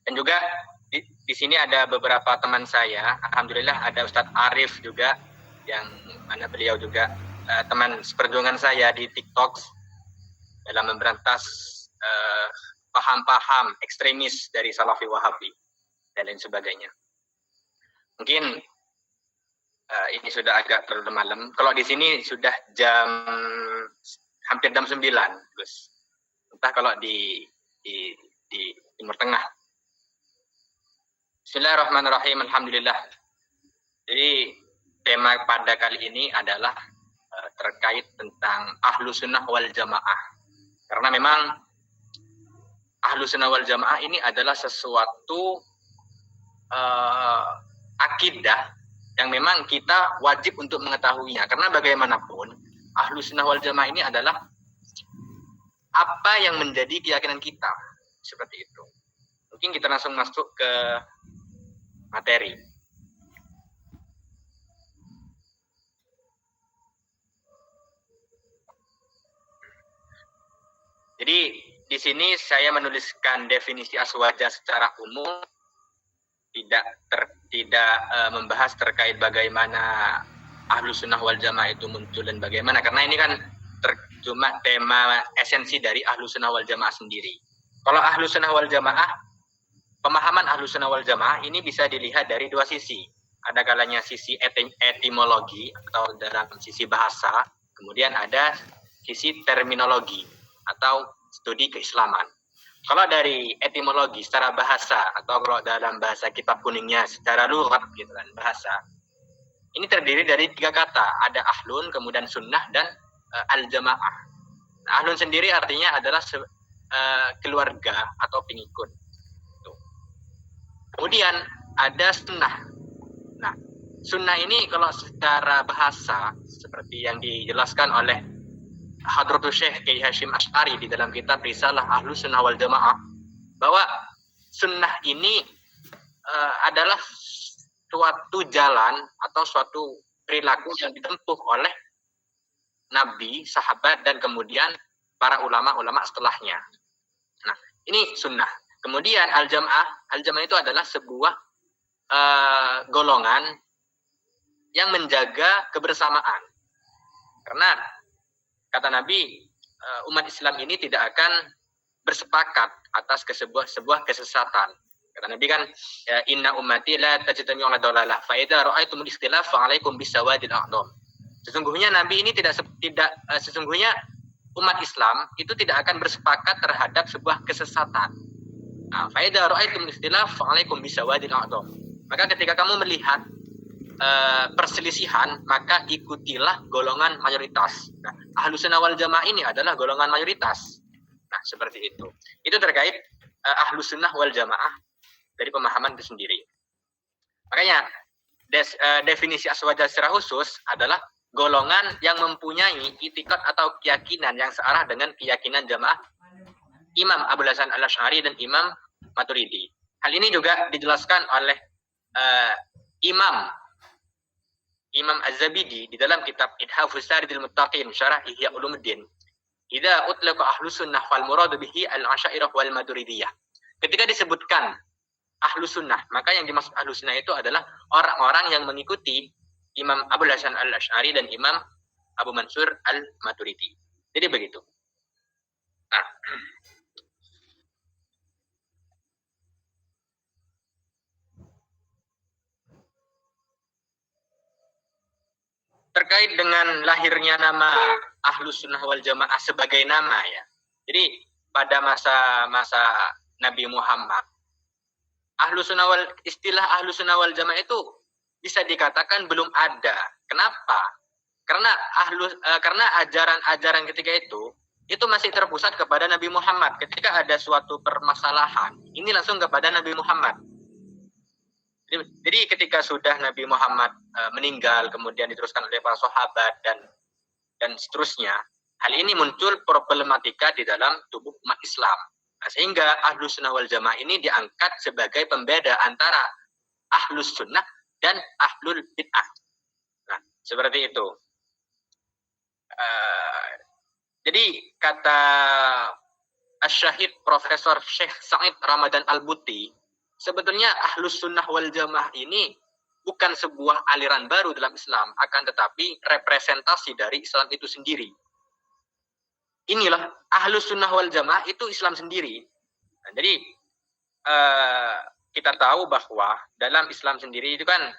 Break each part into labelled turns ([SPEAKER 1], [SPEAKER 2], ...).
[SPEAKER 1] Dan juga di sini ada beberapa teman saya, alhamdulillah ada Ustadz Arif juga, yang mana beliau juga teman seperjuangan saya di TikTok dalam memberantas paham-paham ekstremis dari Salafi Wahabi dan lain sebagainya. Mungkin ini sudah agak terlalu malam. Kalau di sini sudah hampir jam 9, Gus. Entah kalau di Timur Tengah. Bismillahirrahmanirrahim. Alhamdulillah. Jadi tema pada kali ini adalah terkait tentang ahlu sunnah wal jamaah. Karena memang ahlu sunnah wal jamaah ini adalah sesuatu akidah yang memang kita wajib untuk mengetahuinya. Karena bagaimanapun ahlu sunnah wal jamaah ini adalah apa yang menjadi keyakinan kita. Seperti itu. Mungkin kita langsung masuk ke materi. Jadi di sini saya menuliskan definisi aswaja secara umum, tidak membahas terkait bagaimana ahlu sunnah wal jamaah itu muncul dan bagaimana, karena ini kan cuma tema esensi dari ahlu sunnah wal jamaah sendiri. Kalau ahlu sunnah wal jamaah, pemahaman ahlu sunnah wal jamaah ini bisa dilihat dari dua sisi. Ada kalanya sisi etimologi atau dalam sisi bahasa, kemudian ada sisi terminologi atau studi keislaman. Kalau dari etimologi secara bahasa, atau kalau dalam bahasa kitab kuningnya secara lughat gitu kan, bahasa, ini terdiri dari 3 kata. Ada ahlun, kemudian sunnah, dan al-jamaah. Nah, ahlun sendiri artinya adalah keluarga atau pengikut. Tuh. Kemudian ada sunnah. Nah, sunnah ini kalau secara bahasa seperti yang dijelaskan oleh Hadratul Syekh Kiai Hashim Asy'ari di dalam kitab Risalah Ahlus Sunnah wal Jamaah, bahwa sunnah ini adalah suatu jalan atau suatu perilaku yang ditempuh oleh Nabi, sahabat, dan kemudian para ulama-ulama setelahnya. Nah, ini sunnah. Kemudian al-jamaah itu adalah sebuah golongan yang menjaga kebersamaan. Karena kata Nabi, umat Islam ini tidak akan bersepakat atas sebuah kesesatan. Kata Nabi kan, inna ummati la tajtami'u ala dalalah fa idza ra'aitumul ikhtilaf fa 'alaikum bisawadil a'dham. Sesungguhnya Nabi ini sesungguhnya umat Islam itu tidak akan bersepakat terhadap sebuah kesesatan. Fa idza ra'aitumul ikhtilaf fa 'alaikum bisawadil a'dham. Maka ketika kamu melihat perselisihan, maka ikutilah golongan mayoritas. Nah, ahlu sunnah wal jamaah ini adalah golongan mayoritas. Nah, seperti itu. Itu terkait ahlu sunnah wal jamaah dari pemahaman itu sendiri. Makanya definisi aswaja secara khusus adalah golongan yang mempunyai itikad atau keyakinan yang searah dengan keyakinan jamaah Imam Abul Hasan al-Asy'ari dan Imam Maturidi. Hal ini juga dijelaskan oleh Imam Az-Zabidi di dalam kitab Ithafus Saridil Muttaqin Syarah Ihya Ulumuddin. Idza utlaqa ahlus sunnah wal murad bihi al-Asy'ariyah wal Maturidiyah. Ketika disebutkan ahlus sunnah, maka yang dimaksud ahlus sunnah itu adalah orang-orang yang mengikuti Imam Abul Hasan al-Asy'ari dan Imam Abu Mansur al-Maturidi. Jadi begitu. Nah, terkait dengan lahirnya nama Ahlus Sunnah wal Jamaah sebagai nama ya. Jadi pada masa Nabi Muhammad, istilah Ahlus Sunnah wal Jamaah itu bisa dikatakan belum ada. Kenapa? Karena ajaran-ajaran ketika itu masih terpusat kepada Nabi Muhammad. Ketika ada suatu permasalahan, ini langsung kepada Nabi Muhammad. Jadi ketika sudah Nabi Muhammad meninggal, kemudian diteruskan oleh para sahabat dan seterusnya, hal ini muncul problematika di dalam tubuh umat Islam. Nah, sehingga Ahlus Sunnah wal Jamaah ini diangkat sebagai pembeda antara Ahlus Sunnah dan Ahlul Bid'ah. Nah, seperti itu. Jadi kata Asy-Syahid Profesor Syekh Sa'id Ramadan Al-Buti sebetulnya Ahlus Sunnah wal Jamaah ini bukan sebuah aliran baru dalam Islam, akan tetapi representasi dari Islam itu sendiri. Inilah Ahlus Sunnah wal Jamaah itu Islam sendiri. Nah, jadi kita tahu bahwa dalam Islam sendiri itu kan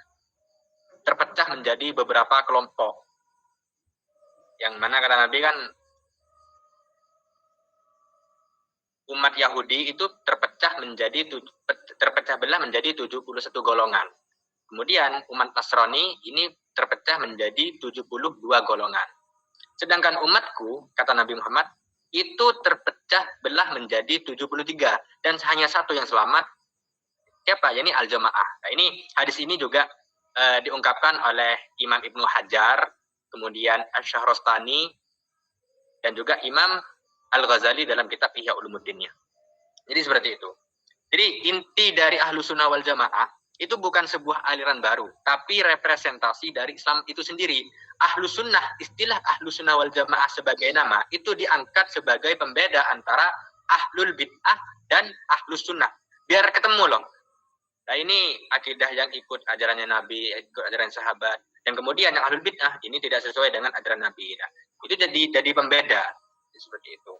[SPEAKER 1] terpecah menjadi beberapa kelompok. Yang mana kata Nabi kan umat Yahudi itu terpecah belah menjadi 71 golongan. Kemudian umat Nasrani ini terpecah menjadi 72 golongan. Sedangkan umatku, kata Nabi Muhammad, itu terpecah belah menjadi 73 dan hanya satu yang selamat. Siapa? Yani Al-Jamaah. Nah, ini hadis ini juga diungkapkan oleh Imam Ibnu Hajar, kemudian Asy-Syahrastani dan juga Imam Al-Ghazali dalam kitab Ihya Ulumuddin-nya. Jadi seperti itu. Jadi inti dari Ahlus Sunnah wal Jamaah itu bukan sebuah aliran baru, tapi representasi dari Islam itu sendiri. Ahlus Sunnah, istilah Ahlus Sunnah wal Jamaah sebagai nama, itu diangkat sebagai pembeda antara Ahlul Bid'ah dan Ahlus Sunnah. Biar ketemu loh. Nah ini akidah yang ikut ajarannya Nabi, ikut ajaran sahabat. Dan kemudian yang Ahlul Bid'ah, ini tidak sesuai dengan ajaran Nabi. Nah, itu jadi pembeda. Seperti itu.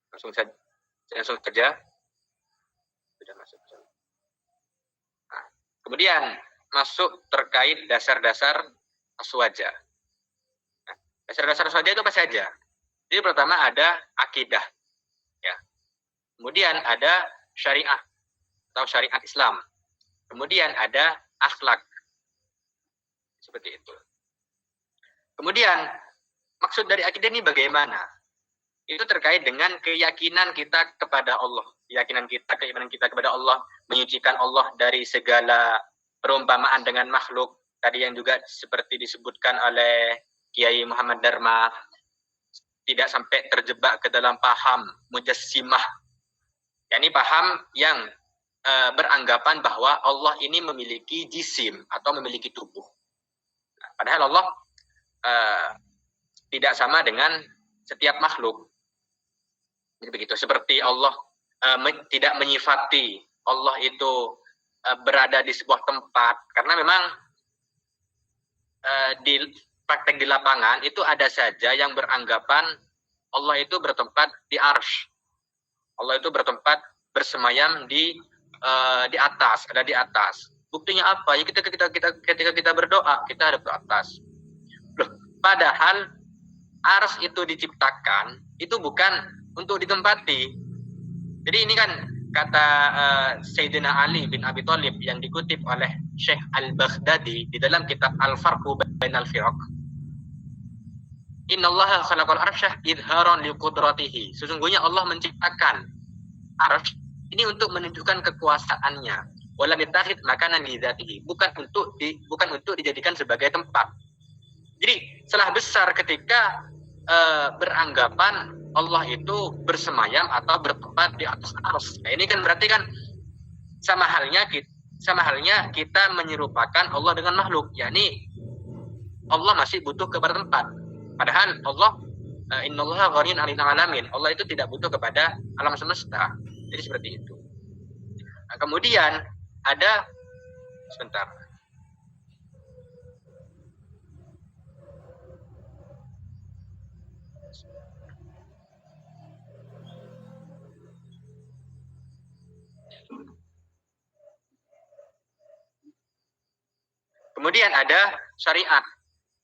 [SPEAKER 1] Langsung saja. Sudah masuk. Nah, kemudian masuk terkait dasar-dasar aswaja. Nah, dasar-dasar aswaja itu apa saja? Jadi pertama ada akidah, ya. Kemudian ada syariah atau syariat Islam. Kemudian ada akhlak. Seperti itu. Kemudian, maksud dari akidah ini bagaimana? Itu terkait dengan keyakinan kita kepada Allah. Keimanan kita kepada Allah, menyucikan Allah dari segala perumpamaan dengan makhluk. Tadi yang juga seperti disebutkan oleh Kiai Muhammad Dharma, tidak sampai terjebak ke dalam paham mujassimah. yakni paham yang beranggapan bahwa Allah ini memiliki jisim atau memiliki tubuh. Nah, padahal Allah tidak sama dengan setiap makhluk. Jadi begitu. Seperti Allah tidak menyifati Allah itu berada di sebuah tempat, karena memang di praktek di lapangan itu ada saja yang beranggapan Allah itu bertempat di arsy. Allah itu bertempat bersemayam di atas, ada di atas. Buktinya apa? Ya ketika kita berdoa, kita ada ke atas. Loh, padahal arsy itu diciptakan itu bukan untuk ditempati. Jadi ini kan kata Sayyidina Ali bin Abi Thalib yang dikutip oleh Syekh Al-Baghdadi di dalam kitab Al-Farqu Bainal Firaq. Innallaha khalaqal arsyah idharan liqudratihi. Sesungguhnya Allah menciptakan arsy ini untuk menunjukkan kekuasaannya. Wala mitakhid makanan li dzatihi. Bukan untuk dijadikan sebagai tempat. Jadi salah besar ketika beranggapan Allah itu bersemayam atau bertempat di atas arsy. Nah, ini kan berarti kan sama halnya kita menyerupakan Allah dengan makhluk, yakni Allah masih butuh kepada tempat. Padahal Allah innallaha ghaniyun 'anil 'alamin. Allah itu tidak butuh kepada alam semesta. Jadi seperti itu. Nah, kemudian ada sebentar. Kemudian ada syariat.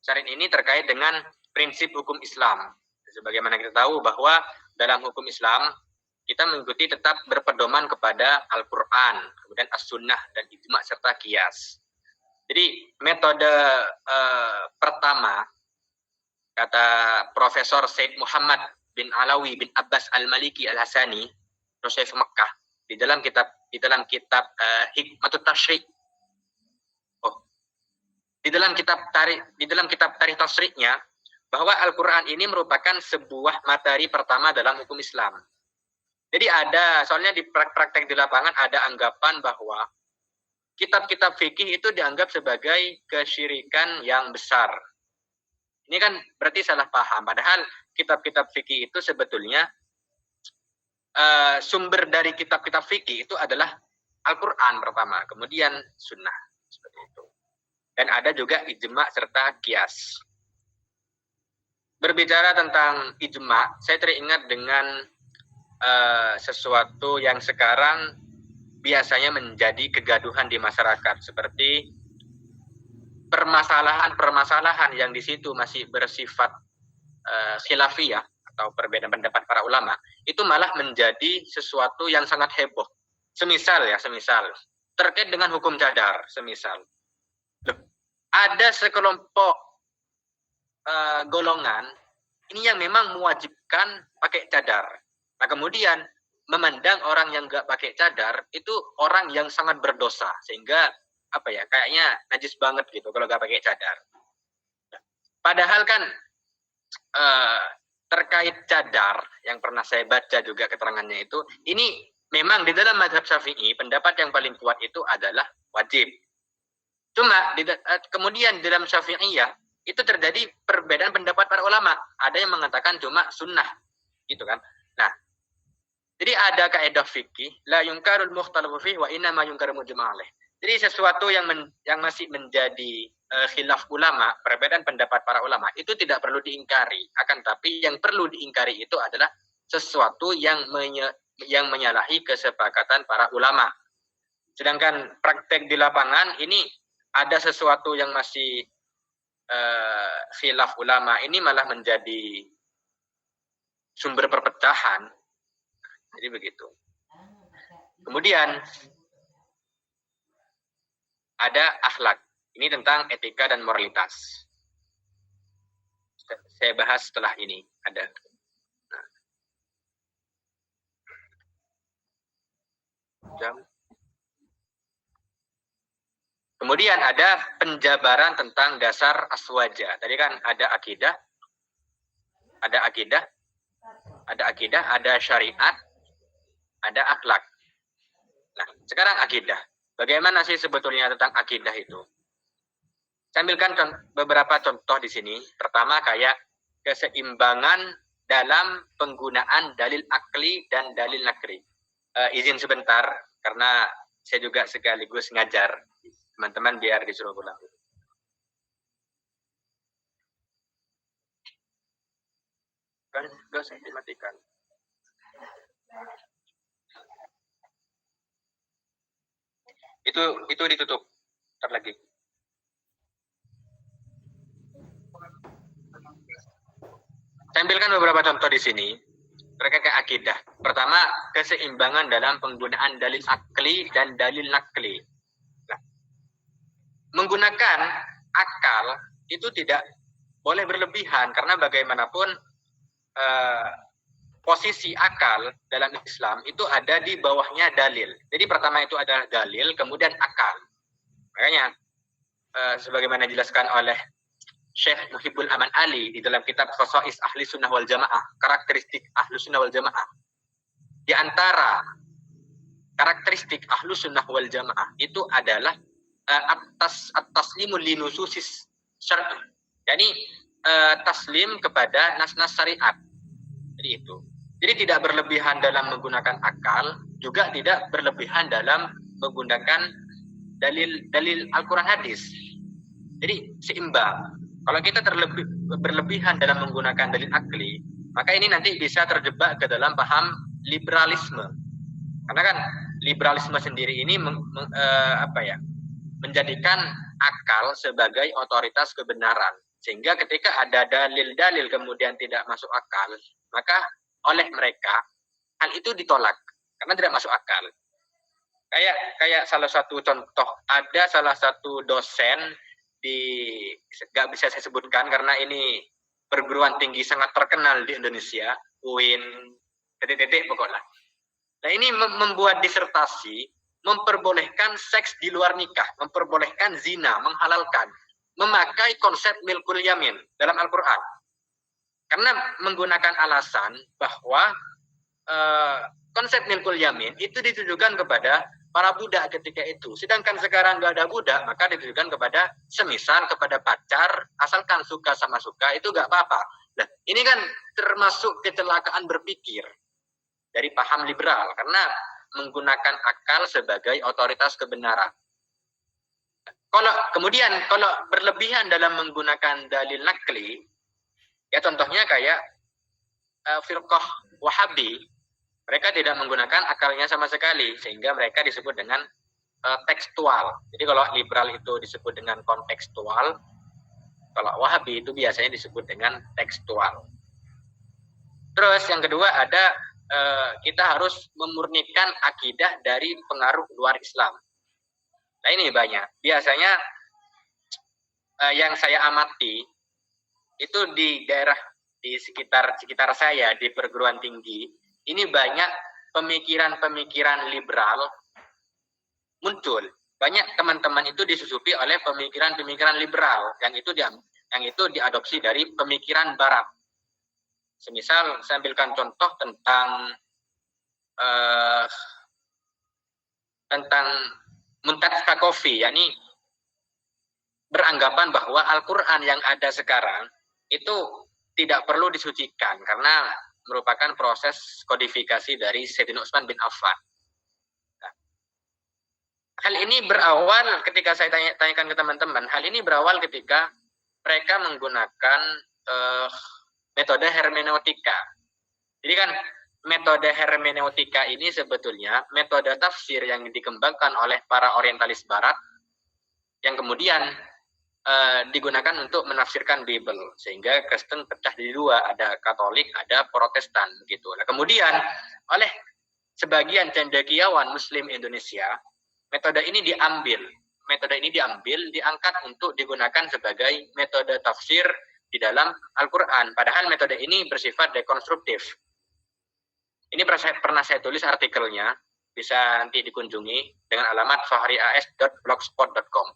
[SPEAKER 1] Syariat ini terkait dengan prinsip hukum Islam. Sebagaimana kita tahu bahwa dalam hukum Islam kita mengikuti tetap berpedoman kepada Al-Quran, kemudian As-Sunnah dan Ijma' serta Qiyas. Jadi metode pertama, kata Profesor Said Muhammad bin Alawi bin Abbas Al-Maliki Al-Hasani, Syekh Mekah, di dalam kitab Hikmatut Tasyri'. Di dalam kitab tarikh tasriknya, bahwa Al-Quran ini merupakan sebuah materi pertama dalam hukum Islam. Jadi soalnya di praktek di lapangan ada anggapan bahwa kitab-kitab fikih itu dianggap sebagai kesyirikan yang besar. Ini kan berarti salah paham. Padahal kitab-kitab fikih itu sebetulnya sumber dari kitab-kitab fikih itu adalah Al-Quran pertama, kemudian sunnah seperti itu. Dan ada juga ijma serta kias. Berbicara tentang ijma, saya teringat dengan sesuatu yang sekarang biasanya menjadi kegaduhan di masyarakat, seperti permasalahan-permasalahan yang di situ masih bersifat khilafiyah atau perbedaan pendapat para ulama, itu malah menjadi sesuatu yang sangat heboh. Semisal terkait dengan hukum cadar, semisal ada sekelompok golongan ini yang memang mewajibkan pakai cadar. Nah, kemudian memandang orang yang nggak pakai cadar itu orang yang sangat berdosa, sehingga kayaknya najis banget gitu kalau nggak pakai cadar. Padahal kan terkait cadar yang pernah saya baca juga keterangannya itu, ini memang di dalam mazhab Syafi'i pendapat yang paling kuat itu adalah wajib. Cuma kemudian di dalam Syafi'iyah itu terjadi perbedaan pendapat para ulama. Ada yang mengatakan cuma sunnah, gitu kan? Nah, jadi ada kaidah fikih la yungkarul mukhtalafu fihi wa inna ma yungkarul mujma' alaih. Jadi sesuatu yang masih menjadi khilaf ulama, perbedaan pendapat para ulama itu tidak perlu diingkari. Akan tapi yang perlu diingkari itu adalah sesuatu yang menyalahi kesepakatan para ulama. Sedangkan praktek di lapangan ini ada sesuatu yang masih khilaf ulama, ini malah menjadi sumber perpecahan. Jadi begitu. Kemudian ada akhlak. Ini tentang etika dan moralitas. Saya bahas setelah ini. Ada. Jam. Kemudian ada penjabaran tentang dasar aswaja. Tadi kan ada akidah, ada syariat, ada akhlak. Nah, sekarang akidah. Bagaimana sih sebetulnya tentang akidah itu? Saya ambilkan beberapa contoh di sini. Pertama, kayak keseimbangan dalam penggunaan dalil akli dan dalil nakli. Izin sebentar, karena saya juga sekaligus ngajar. Teman-teman biar disuruh pulang. Kan gak usah dimatikan. Itu ditutup. Ntar lagi. Saya ambilkan beberapa contoh di sini terkait akidah. Pertama, keseimbangan dalam penggunaan dalil akli dan dalil nakli. Nah, menggunakan akal itu tidak boleh berlebihan, karena bagaimanapun posisi akal dalam Islam itu ada di bawahnya dalil. Jadi pertama itu adalah dalil, kemudian akal. Makanya sebagaimana dijelaskan oleh Syekh Muhibbul Aman Ali di dalam kitab Khosais Ahli Sunnah wal Jamaah, karakteristik Ahlu Sunnah wal Jamaah. Di antara karakteristik Ahlu Sunnah wal Jamaah itu adalah at-taslimul linususis syar'i. Yani taslim kepada nas-nas syariat. Jadi itu. Jadi tidak berlebihan dalam menggunakan akal, juga tidak berlebihan dalam menggunakan dalil Al-Quran hadis. Jadi seimbang. Kalau kita berlebihan dalam menggunakan dalil akli, maka ini nanti bisa terjebak ke dalam paham liberalisme. Karena kan liberalisme sendiri ini menjadikan akal sebagai otoritas kebenaran. Sehingga ketika ada dalil-dalil kemudian tidak masuk akal, maka oleh mereka hal itu ditolak karena tidak masuk akal. Kayak salah satu contoh, ada salah satu dosen nggak bisa saya sebutkan karena ini perguruan tinggi sangat terkenal di Indonesia, UIN, pokoknya. Nah, ini membuat disertasi memperbolehkan seks di luar nikah, memperbolehkan zina, menghalalkan, memakai konsep milkul yamin dalam Al-Quran. Karena menggunakan alasan bahwa konsep milkul yamin itu ditujukan kepada para budak ketika itu. Sedangkan sekarang nggak ada budak, maka ditujukan kepada semisal kepada pacar, asalkan suka sama suka, itu nggak apa-apa. Nah, ini kan termasuk kecelakaan berpikir. dari paham liberal karena menggunakan akal sebagai otoritas kebenaran. Kalau berlebihan dalam menggunakan dalil nakli, ya contohnya kayak firqah Wahabi, mereka tidak menggunakan akalnya sama sekali, sehingga mereka disebut dengan tekstual. Jadi kalau liberal itu disebut dengan kontekstual, kalau Wahabi itu biasanya disebut dengan tekstual. Terus yang kedua ada kita harus memurnikan akidah dari pengaruh luar Islam. Nah ini banyak. Biasanya yang saya amati itu di daerah di sekitar saya di perguruan tinggi ini banyak pemikiran-pemikiran liberal muncul. Banyak teman-teman itu disusupi oleh pemikiran-pemikiran liberal yang itu diadopsi dari pemikiran Barat. Semisal saya ambilkan contoh tentang Muntads Thaqafi, yakni beranggapan bahwa Al-Quran yang ada sekarang itu tidak perlu disucikan karena merupakan proses kodifikasi dari Sayyidina Utsman bin Affan. Nah, hal ini berawal ketika saya tanyakan ke teman-teman, hal ini berawal ketika mereka menggunakan metode hermeneutika. Jadi kan metode hermeneutika ini sebetulnya metode tafsir yang dikembangkan oleh para orientalis barat yang kemudian digunakan untuk menafsirkan Bible, sehingga Kristen pecah di dua, ada Katolik, ada Protestan gitu. Nah, kemudian oleh sebagian cendekiawan Muslim Indonesia, metode ini diangkat untuk digunakan sebagai metode tafsir di dalam Al-Quran. Padahal metode ini bersifat dekonstruktif. Ini pernah saya tulis artikelnya, bisa nanti dikunjungi dengan alamat fahrias.blogspot.com.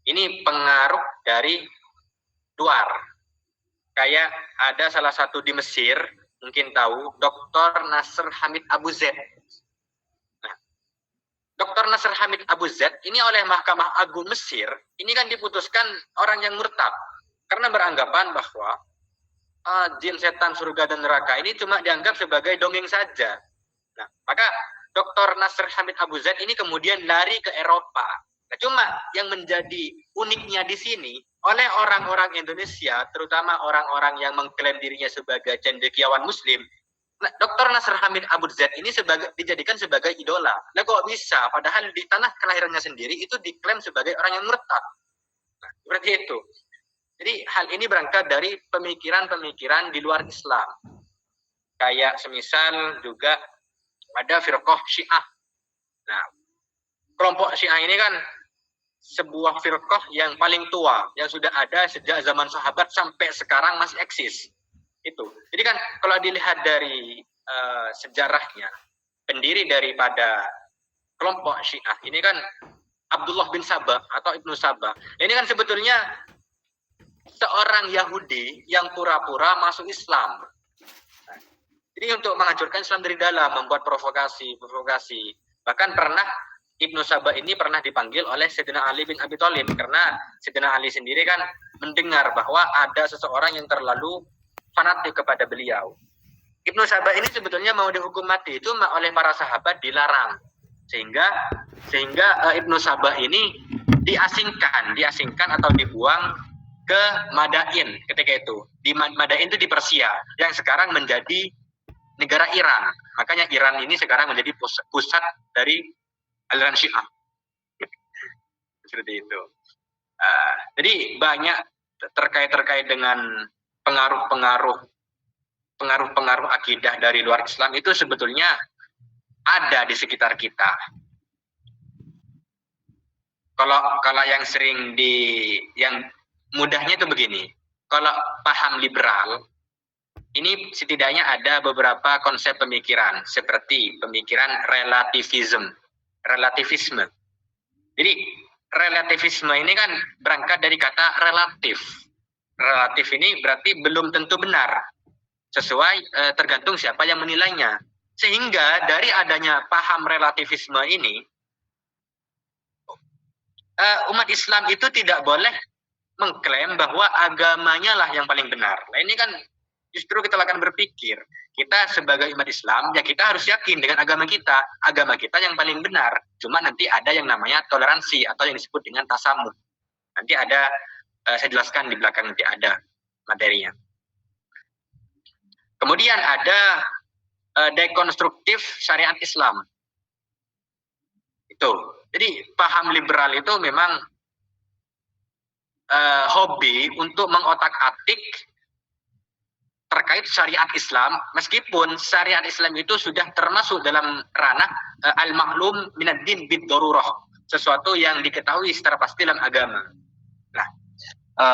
[SPEAKER 1] Ini pengaruh dari luar. Kayak ada salah satu di Mesir, mungkin tahu, Dr. Nasr Hamid Abu Zaid. Nah, Dr. Nasr Hamid Abu Zaid ini oleh Mahkamah Agung Mesir, ini kan diputuskan orang yang murtad. Karena beranggapan bahwa jin, setan, surga, dan neraka ini cuma dianggap sebagai dongeng saja. Nah, maka Dr. Nasr Hamid Abu Zaid ini kemudian lari ke Eropa. Nah, cuma yang menjadi uniknya di sini, oleh orang-orang Indonesia, terutama orang-orang yang mengklaim dirinya sebagai cendekiawan Muslim, Dr. Nasr Hamid Abu Zaid ini dijadikan sebagai idola. Nah, kok bisa? Padahal di tanah kelahirannya sendiri itu diklaim sebagai orang yang murtad. Nah, seperti itu. Jadi hal ini berangkat dari pemikiran-pemikiran di luar Islam. Kayak semisal juga ada firqah Syiah. Nah, kelompok Syiah ini kan sebuah firqah yang paling tua, yang sudah ada sejak zaman sahabat sampai sekarang masih eksis. Itu. Jadi kan kalau dilihat dari sejarahnya, pendiri daripada kelompok Syiah ini kan Abdullah bin Sabah atau Ibnu Sabah. Ini kan sebetulnya seorang Yahudi yang pura-pura masuk Islam. Nah, jadi untuk menghancurkan Islam dari dalam, membuat provokasi. Bahkan pernah Ibnu Sabah ini pernah dipanggil oleh Sayyidina Ali bin Abi Thalib karena Sayyidina Ali sendiri kan mendengar bahwa ada seseorang yang terlalu fanatik kepada beliau. Ibnu Sabah ini sebetulnya mau dihukum mati, itu oleh para sahabat dilarang. Sehingga Ibnu Sabah ini diasingkan atau dibuang ke Madain ketika itu. Di Madain itu di Persia, yang sekarang menjadi negara Iran. Makanya Iran ini sekarang menjadi pusat dari aliran Syiah. Seperti itu. Jadi banyak terkait dengan pengaruh akidah dari luar Islam itu sebetulnya ada di sekitar kita. Kalau yang sering yang mudahnya itu begini, kalau paham liberal, ini setidaknya ada beberapa konsep pemikiran, seperti pemikiran relativisme. Jadi, relativisme ini kan berangkat dari kata relatif. Relatif ini berarti belum tentu benar, sesuai tergantung siapa yang menilainya. Sehingga dari adanya paham relativisme ini, umat Islam itu tidak boleh mengklaim bahwa agamanya lah yang paling benar. Nah, ini kan Justru kita akan berpikir, kita sebagai umat Islam, ya kita harus yakin dengan agama kita yang paling benar. Cuma nanti ada yang namanya toleransi atau yang disebut dengan tasamuh. Nanti ada, saya jelaskan di belakang, nanti ada materinya. Kemudian ada dekonstruktif syariat Islam. Itu. Jadi paham liberal itu memang hobi untuk mengotak-atik terkait syariat Islam, meskipun syariat Islam itu sudah termasuk dalam ranah al-maklum minad din bid-darurah, sesuatu yang diketahui secara pasti dalam agama. Nah,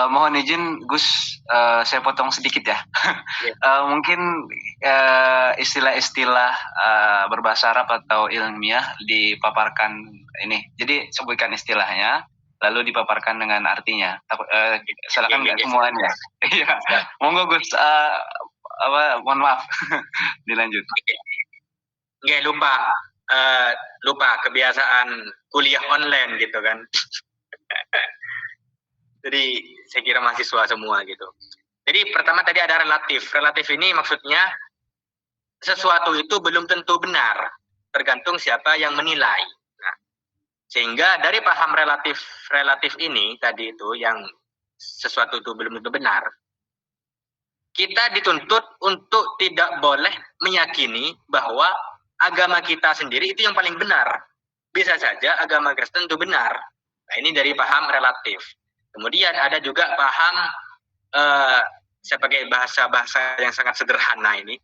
[SPEAKER 2] mohon izin Gus, saya potong sedikit ya. Mungkin istilah-istilah berbahasa Arab atau ilmiah dipaparkan ini. Jadi sebutkan istilahnya, lalu dipaparkan dengan artinya. Silakan nggak semuanya. Iya. Monggo Gus, mohon maaf. Dilanjut.
[SPEAKER 1] Nggak lupa kebiasaan kuliah online gitu kan. Jadi saya kira mahasiswa semua gitu. Jadi pertama tadi ada relatif. Relatif ini maksudnya sesuatu itu belum tentu benar, tergantung siapa yang menilai. Nah, sehingga dari paham relatif ini tadi itu yang sesuatu itu belum tentu benar, kita dituntut untuk tidak boleh meyakini bahwa agama kita sendiri itu yang paling benar. Bisa saja agama Kristen itu benar. Nah, ini dari paham relatif. Kemudian ada juga paham, saya pakai bahasa yang sangat sederhana ini,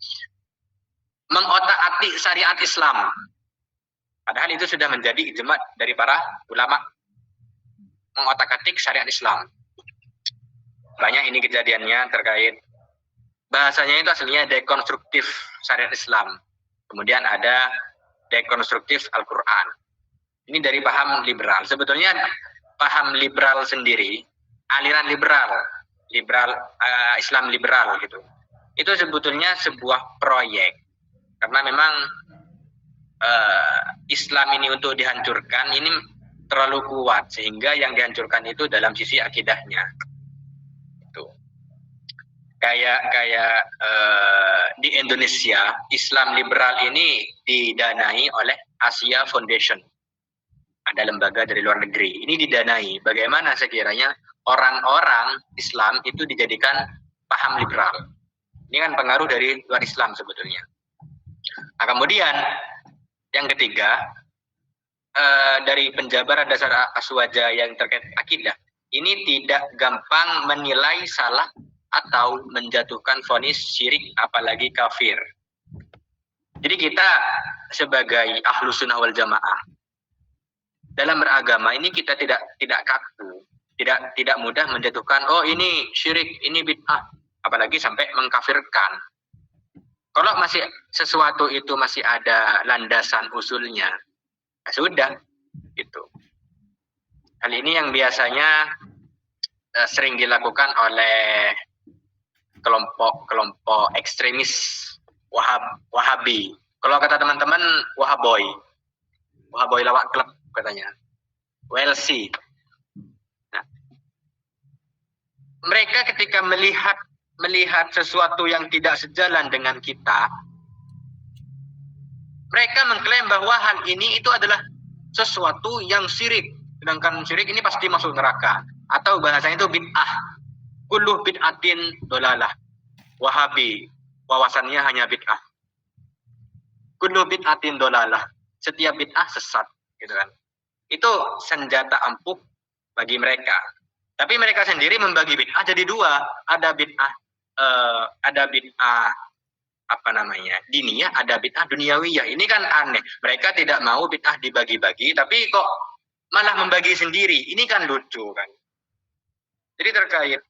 [SPEAKER 1] mengotak-atik syariat Islam. Padahal itu sudah menjadi ijma dari para ulama, mengotak-atik syariat Islam. Banyak ini kejadiannya terkait, bahasanya itu aslinya dekonstruktif syariat Islam. Kemudian ada dekonstruktif Al-Quran. Ini dari paham liberal. Sebetulnya paham liberal sendiri, aliran liberal Islam liberal gitu, itu sebetulnya sebuah proyek, karena memang Islam ini untuk dihancurkan ini terlalu kuat, sehingga yang dihancurkan itu dalam sisi akidahnya. Itu kayak di Indonesia, Islam liberal ini didanai oleh Asia Foundation. Ada lembaga dari luar negeri. Ini didanai. Bagaimana sekiranya orang-orang Islam itu dijadikan paham liberal. Ini kan pengaruh dari luar Islam sebetulnya. Nah, kemudian yang ketiga, dari penjabaran dasar aswaja yang terkait akidah, ini tidak gampang menilai salah atau menjatuhkan vonis syirik apalagi kafir. Jadi kita sebagai Ahlus Sunnah wal Jamaah dalam beragama ini kita tidak kaku, tidak mudah menjatuhkan, oh ini syirik, ini bid'ah, apalagi sampai mengkafirkan. Kalau masih sesuatu itu masih ada landasan usulnya, ya sudah gitu. Hal ini yang biasanya sering dilakukan oleh kelompok ekstremis Wahabi. Kalau kata teman-teman Wahaboy lawak klub katanya, WLC. Nah, mereka ketika melihat sesuatu yang tidak sejalan dengan kita, mereka mengklaim bahwa hal ini itu adalah sesuatu yang syirik, sedangkan syirik ini pasti masuk neraka, atau bahasanya itu bid'ah. Kullu bid'atin dolalah. Wahabi wawasannya hanya bid'ah. Kullu bid'atin dolalah. Setiap bid'ah sesat, gitu kan. Itu senjata ampuh bagi mereka. Tapi mereka sendiri membagi bid'ah jadi dua. Ada bid'ah diniyah, ada bid'ah duniawiyah. Ini kan aneh. Mereka tidak mau bid'ah dibagi-bagi, tapi kok malah membagi sendiri. Ini kan lucu kan. Jadi terkait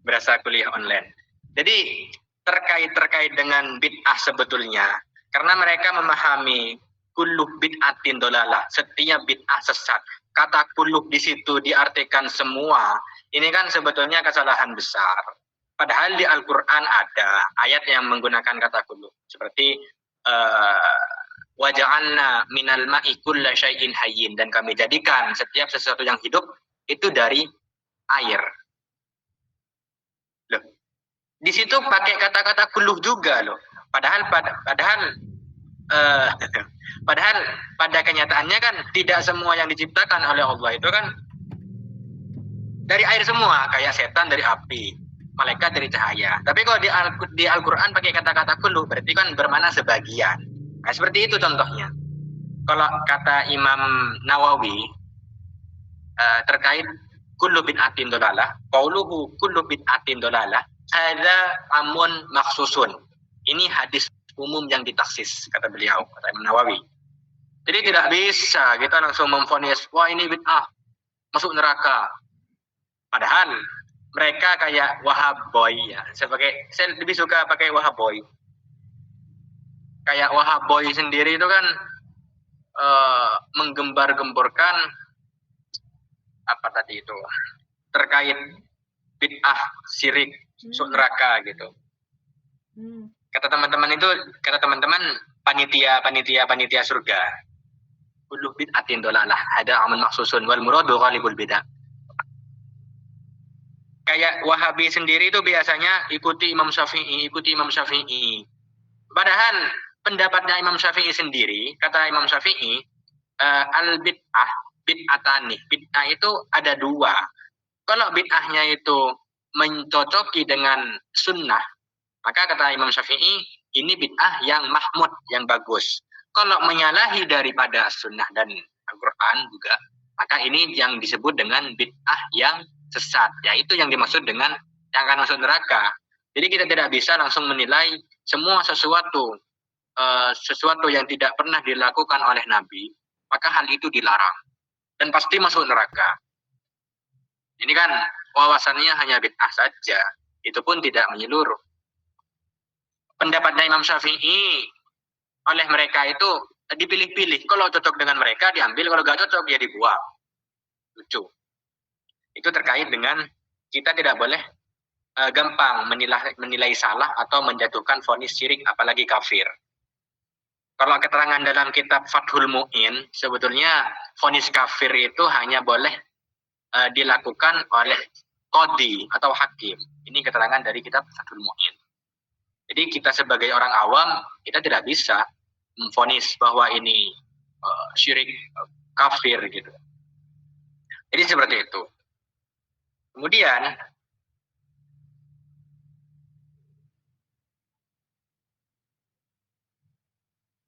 [SPEAKER 1] berasa kuliah online. Jadi terkait dengan bid'ah sebetulnya, karena mereka memahami kullu bid'atin dolalah, setiap bid'ah sesat. Kata kullu di situ diartikan semua. Ini kan sebetulnya kesalahan besar. Padahal di Al-Quran ada ayat yang menggunakan kata kullu. Seperti waja'alna minal ma'i kulla syai'in hayyin, dan kami jadikan setiap sesuatu yang hidup itu dari air. di situ pakai kata-kata kulluh juga loh. Padahal eh, padahal pada kenyataannya kan tidak semua yang diciptakan oleh Allah itu kan dari air semua, kayak setan dari api, malaikat dari cahaya. Tapi kalau di Al-Qur'an pakai kata-kata kullu, berarti kan bermana sebagian. Nah, seperti itu contohnya. Kalau kata Imam Nawawi terkait kullu bid'atin dolalah, qauluhu kullu bid'atin dolalah, ada amun maksusun. Ini hadis umum yang ditaksis, kata beliau, kata Imam Nawawi. Jadi tidak bisa kita langsung memvonis, wah ini bid'ah, masuk neraka. Padahal mereka kayak Wahaboy ya. Saya lebih suka pakai Wahaboy. Kayak Wahaboy sendiri itu kan menggembar-gemborkan apa tadi itu terkait bid'ah, syirik, masuk neraka gitu. Kata teman-teman panitia surga. Kullu bid'atin dolalah, ada amun maksusun wal muradu ghalibul bid'ah. Kayak Wahabi sendiri itu biasanya ikuti Imam Syafi'i. Padahal pendapatnya Imam Syafi'i sendiri, kata Imam Syafi'i, bid'atani. Bid'ah itu ada dua. Kalau bid'ahnya itu mencocoki dengan sunnah, maka kata Imam Syafi'i, ini bid'ah yang mahmud, yang bagus. Kalau menyalahi daripada sunnah dan Al-Quran juga, maka ini yang disebut dengan bid'ah yang sesat, yaitu yang dimaksud dengan yang akan masuk neraka. Jadi kita tidak bisa langsung menilai semua sesuatu yang tidak pernah dilakukan oleh Nabi, maka hal itu dilarang dan pasti masuk neraka. Ini kan wawasannya hanya bid'ah saja, itu pun tidak menyeluruh. Pendapatnya Imam Syafi'i oleh mereka itu dipilih-pilih, kalau cocok dengan mereka diambil, kalau gak cocok ya dibuang. Lucu. Itu terkait dengan kita tidak boleh gampang menilai salah atau menjatuhkan vonis syirik apalagi kafir. Kalau keterangan dalam kitab Fathul Mu'in, sebetulnya vonis kafir itu hanya boleh dilakukan oleh qadhi atau hakim. Ini keterangan dari kitab Fathul Mu'in. Jadi kita sebagai orang awam, kita tidak bisa memvonis bahwa ini syirik kafir gitu. Jadi seperti itu. Kemudian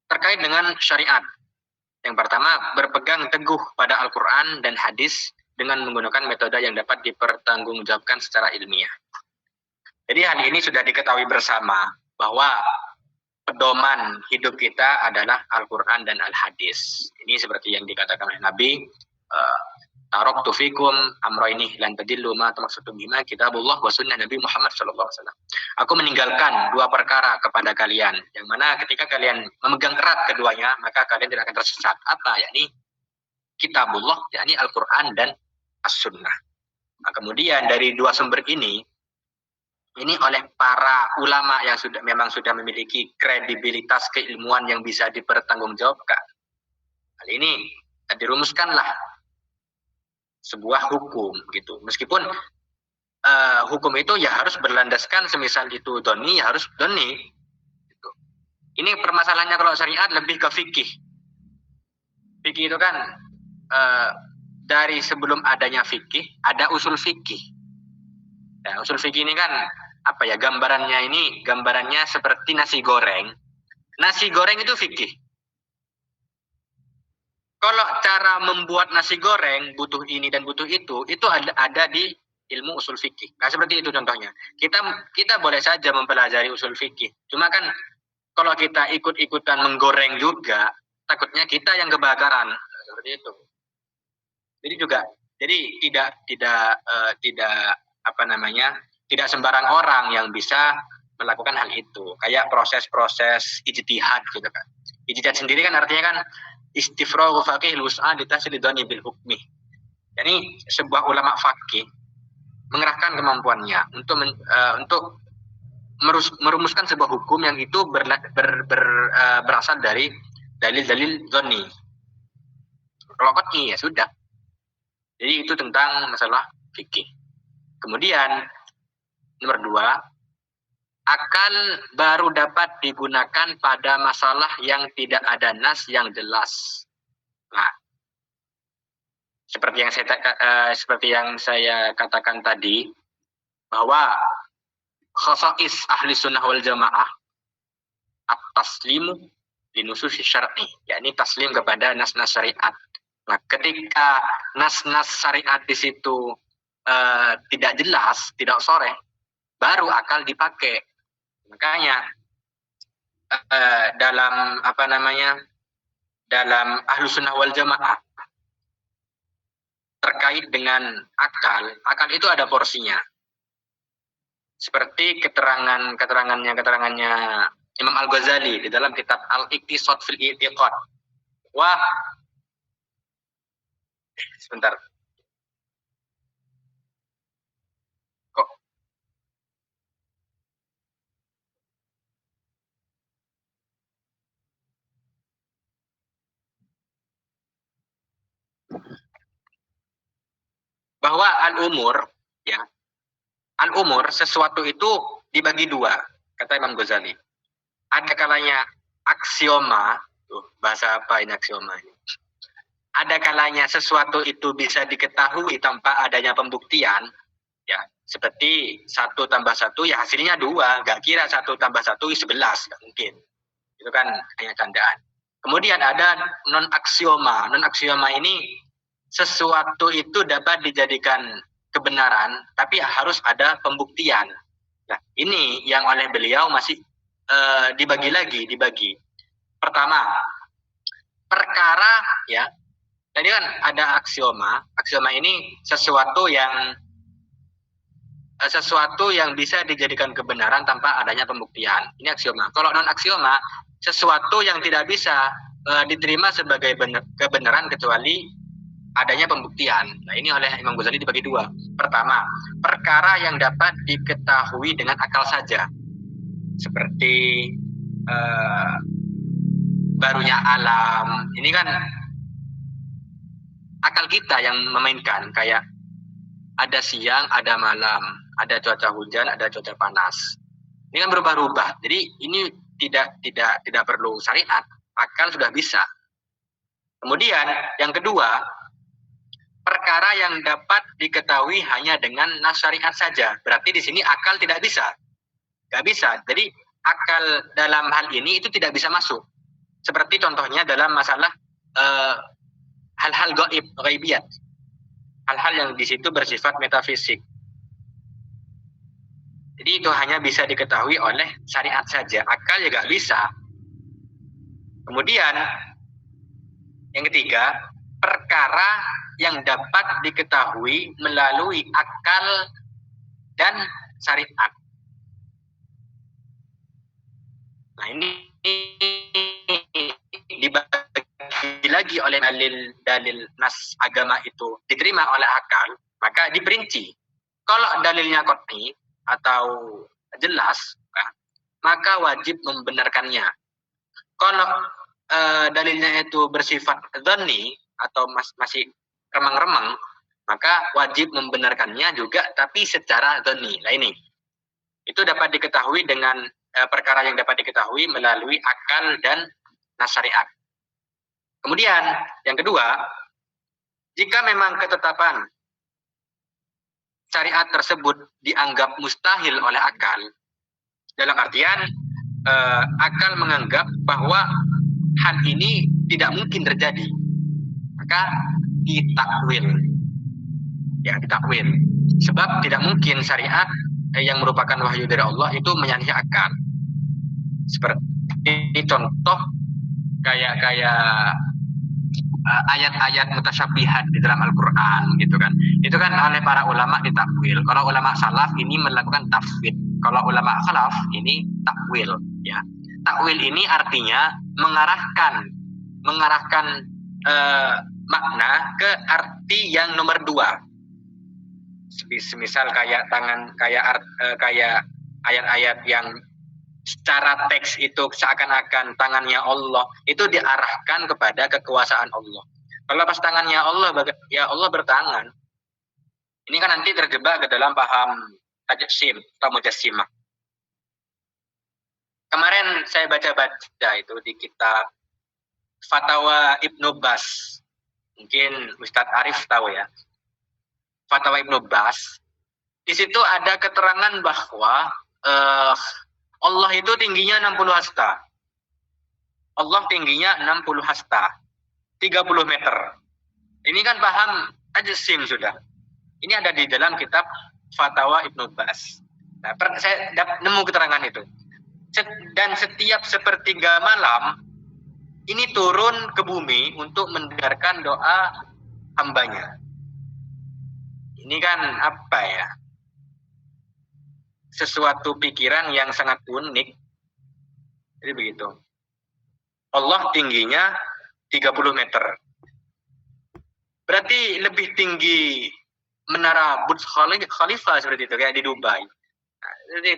[SPEAKER 1] terkait dengan syariat. Yang pertama, berpegang teguh pada Al-Quran dan hadis dengan menggunakan metode yang dapat dipertanggungjawabkan secara ilmiah. Jadi hal ini sudah diketahui bersama bahwa pedoman hidup kita adalah Al-Quran dan Al-Hadis. Ini seperti yang dikatakan oleh Nabi, taraktu fikum amroini lan tadillu ma tamassaktum bima kitabullah wa sunnah Nabi Muhammad sallallahu alaihi wasallam. Aku meninggalkan dua perkara kepada kalian, yang mana ketika kalian memegang erat keduanya, maka kalian tidak akan tersesat. Apa? Yakni kitabullah, yakni Al-Qur'an dan As-Sunnah. Nah, kemudian dari dua sumber ini oleh para ulama yang memang sudah memiliki kredibilitas keilmuan yang bisa dipertanggungjawabkan. Hal ini dirumuskanlah sebuah hukum gitu. Meskipun hukum itu ya harus berlandaskan, semisal itu doni ya harus doni gitu. Ini permasalahannya kalau syariat lebih ke fikih. Fikih itu kan dari sebelum adanya fikih ada usul fikih. Nah, usul fikih ini kan apa ya, gambarannya seperti nasi goreng. Nasi goreng itu fikih. Kalau cara membuat nasi goreng butuh ini dan butuh itu ada di ilmu usul fikih. Nah, seperti itu contohnya. Kita boleh saja mempelajari usul fikih. Cuma kan kalau kita ikut-ikutan menggoreng juga, takutnya kita yang kebakaran. Nah, seperti itu. Jadi tidak sembarang orang yang bisa melakukan hal itu. Kayak proses-proses ijtihad gitu kan. Ijtihad sendiri kan artinya kan istifraghu faqih al-wus'a li tahsili dhani bil hukmi. Jadi sebuah ulama fakih mengerahkan kemampuannya untuk merumuskan sebuah hukum yang itu berasal dari dalil-dalil dhani. Kalau qat'i ya sudah. Jadi itu tentang masalah fikih. Kemudian nomor 2, akal baru dapat digunakan pada masalah yang tidak ada nas yang jelas. Nah, seperti yang saya katakan tadi, bahwa khasais ahli sunnah wal jamaah at-taslimu linususi syar'i, yakni taslim kepada nas-nas syariat. Nah, ketika nas-nas syariat di situ tidak jelas, tidak sore, baru akal dipakai. Makanya dalam dalam ahlu sunnah wal jamaah terkait dengan akal itu ada porsinya. Seperti keterangannya Imam Al-Ghazali di dalam kitab Al-Iqtisad fil I'tiqad. Wah, sebentar. Kok bahwa al-umur, ya, al-umur sesuatu itu dibagi dua, kata Imam Ghazali. Ada kalanya aksioma, bahasa apa ini aksioma ini? Ada kalanya sesuatu itu bisa diketahui tanpa adanya pembuktian, ya, seperti 1 tambah 1 ya hasilnya 2, gak kira 1 tambah 1 11, gak mungkin. Itu kan hanya candaan. Kemudian ada non aksioma. Non aksioma ini sesuatu itu dapat dijadikan kebenaran, tapi harus ada pembuktian. Nah, ini yang oleh beliau masih dibagi. Pertama, perkara, ya. Tadi kan ada aksioma. Aksioma ini sesuatu yang bisa dijadikan kebenaran tanpa adanya pembuktian. Ini aksioma. Kalau non aksioma, sesuatu yang tidak bisa diterima sebagai kebenaran kecuali adanya pembuktian. Nah, ini oleh Imam Ghazali dibagi dua. Pertama, perkara yang dapat diketahui dengan akal saja, seperti barunya alam. Ini kan akal kita yang memainkan, kayak ada siang, ada malam, ada cuaca hujan, ada cuaca panas. Ini kan berubah-ubah. Jadi ini tidak perlu syariat, akal sudah bisa. Kemudian yang kedua, perkara yang dapat diketahui hanya dengan nas syariat saja. Berarti di sini akal tidak bisa. Nggak bisa. Jadi akal dalam hal ini itu tidak bisa masuk. Seperti contohnya dalam masalah hal-hal ghaibiyat. Hal-hal yang di situ bersifat metafisik. Jadi itu hanya bisa diketahui oleh syariat saja. Akal ya nggak bisa. Kemudian yang ketiga, perkara yang dapat diketahui melalui akal dan syariat. Nah, ini dibagi lagi oleh dalil nas agama itu diterima oleh akal, maka diperinci. Kalau dalilnya qat'i atau jelas, maka wajib membenarkannya. Kalau dalilnya itu bersifat dzanni atau masih remang-remang, maka wajib membenarkannya juga, tapi secara dzanni. Nah, ini itu dapat diketahui dengan perkara yang dapat diketahui melalui akal dan nas syariat. Kemudian yang kedua, jika memang ketetapan syariat tersebut dianggap mustahil oleh akal, dalam artian akal menganggap bahwa hal ini tidak mungkin terjadi, maka ditakwil. Ya, ditakwil. Sebab tidak mungkin syariat yang merupakan wahyu dari Allah itu menyalahi akal. Seperti contoh kayak ayat-ayat mutasyabihat di dalam Al-Qur'an gitu kan. Itu kan oleh para ulama ditakwil. Kalau ulama salaf ini melakukan tafwid. Kalau ulama khalaf ini takwil, ya. Takwil ini artinya mengarahkan makna ke arti yang nomor 2. Semisal kayak ayat-ayat yang secara teks itu seakan-akan tangannya Allah itu diarahkan kepada kekuasaan Allah. Kalau pas tangannya Allah, ya Allah bertangan. Ini kan nanti terjebak ke dalam paham tajsim atau mujassimah. kemarin saya baca-baca itu di kitab Fatwa Ibnu Bas. Mungkin Ustadz Arif tahu ya. Fatwa Ibnu Bas. Di situ ada keterangan bahwa Allah itu tingginya 60 hasta. Allah tingginya 60 hasta. 30 meter. Ini kan paham tajsim sudah. Ini ada di dalam kitab Fatwa Ibnu Bas. Nah, saya nemu keterangan itu. Dan setiap sepertiga malam ini turun ke bumi untuk mendengarkan doa hambanya. Ini kan apa ya? Sesuatu pikiran yang sangat unik. Jadi begitu. Allah tingginya 30 meter. Berarti lebih tinggi menara Burj Khalifa seperti itu, kayak di Dubai. Nah, jadi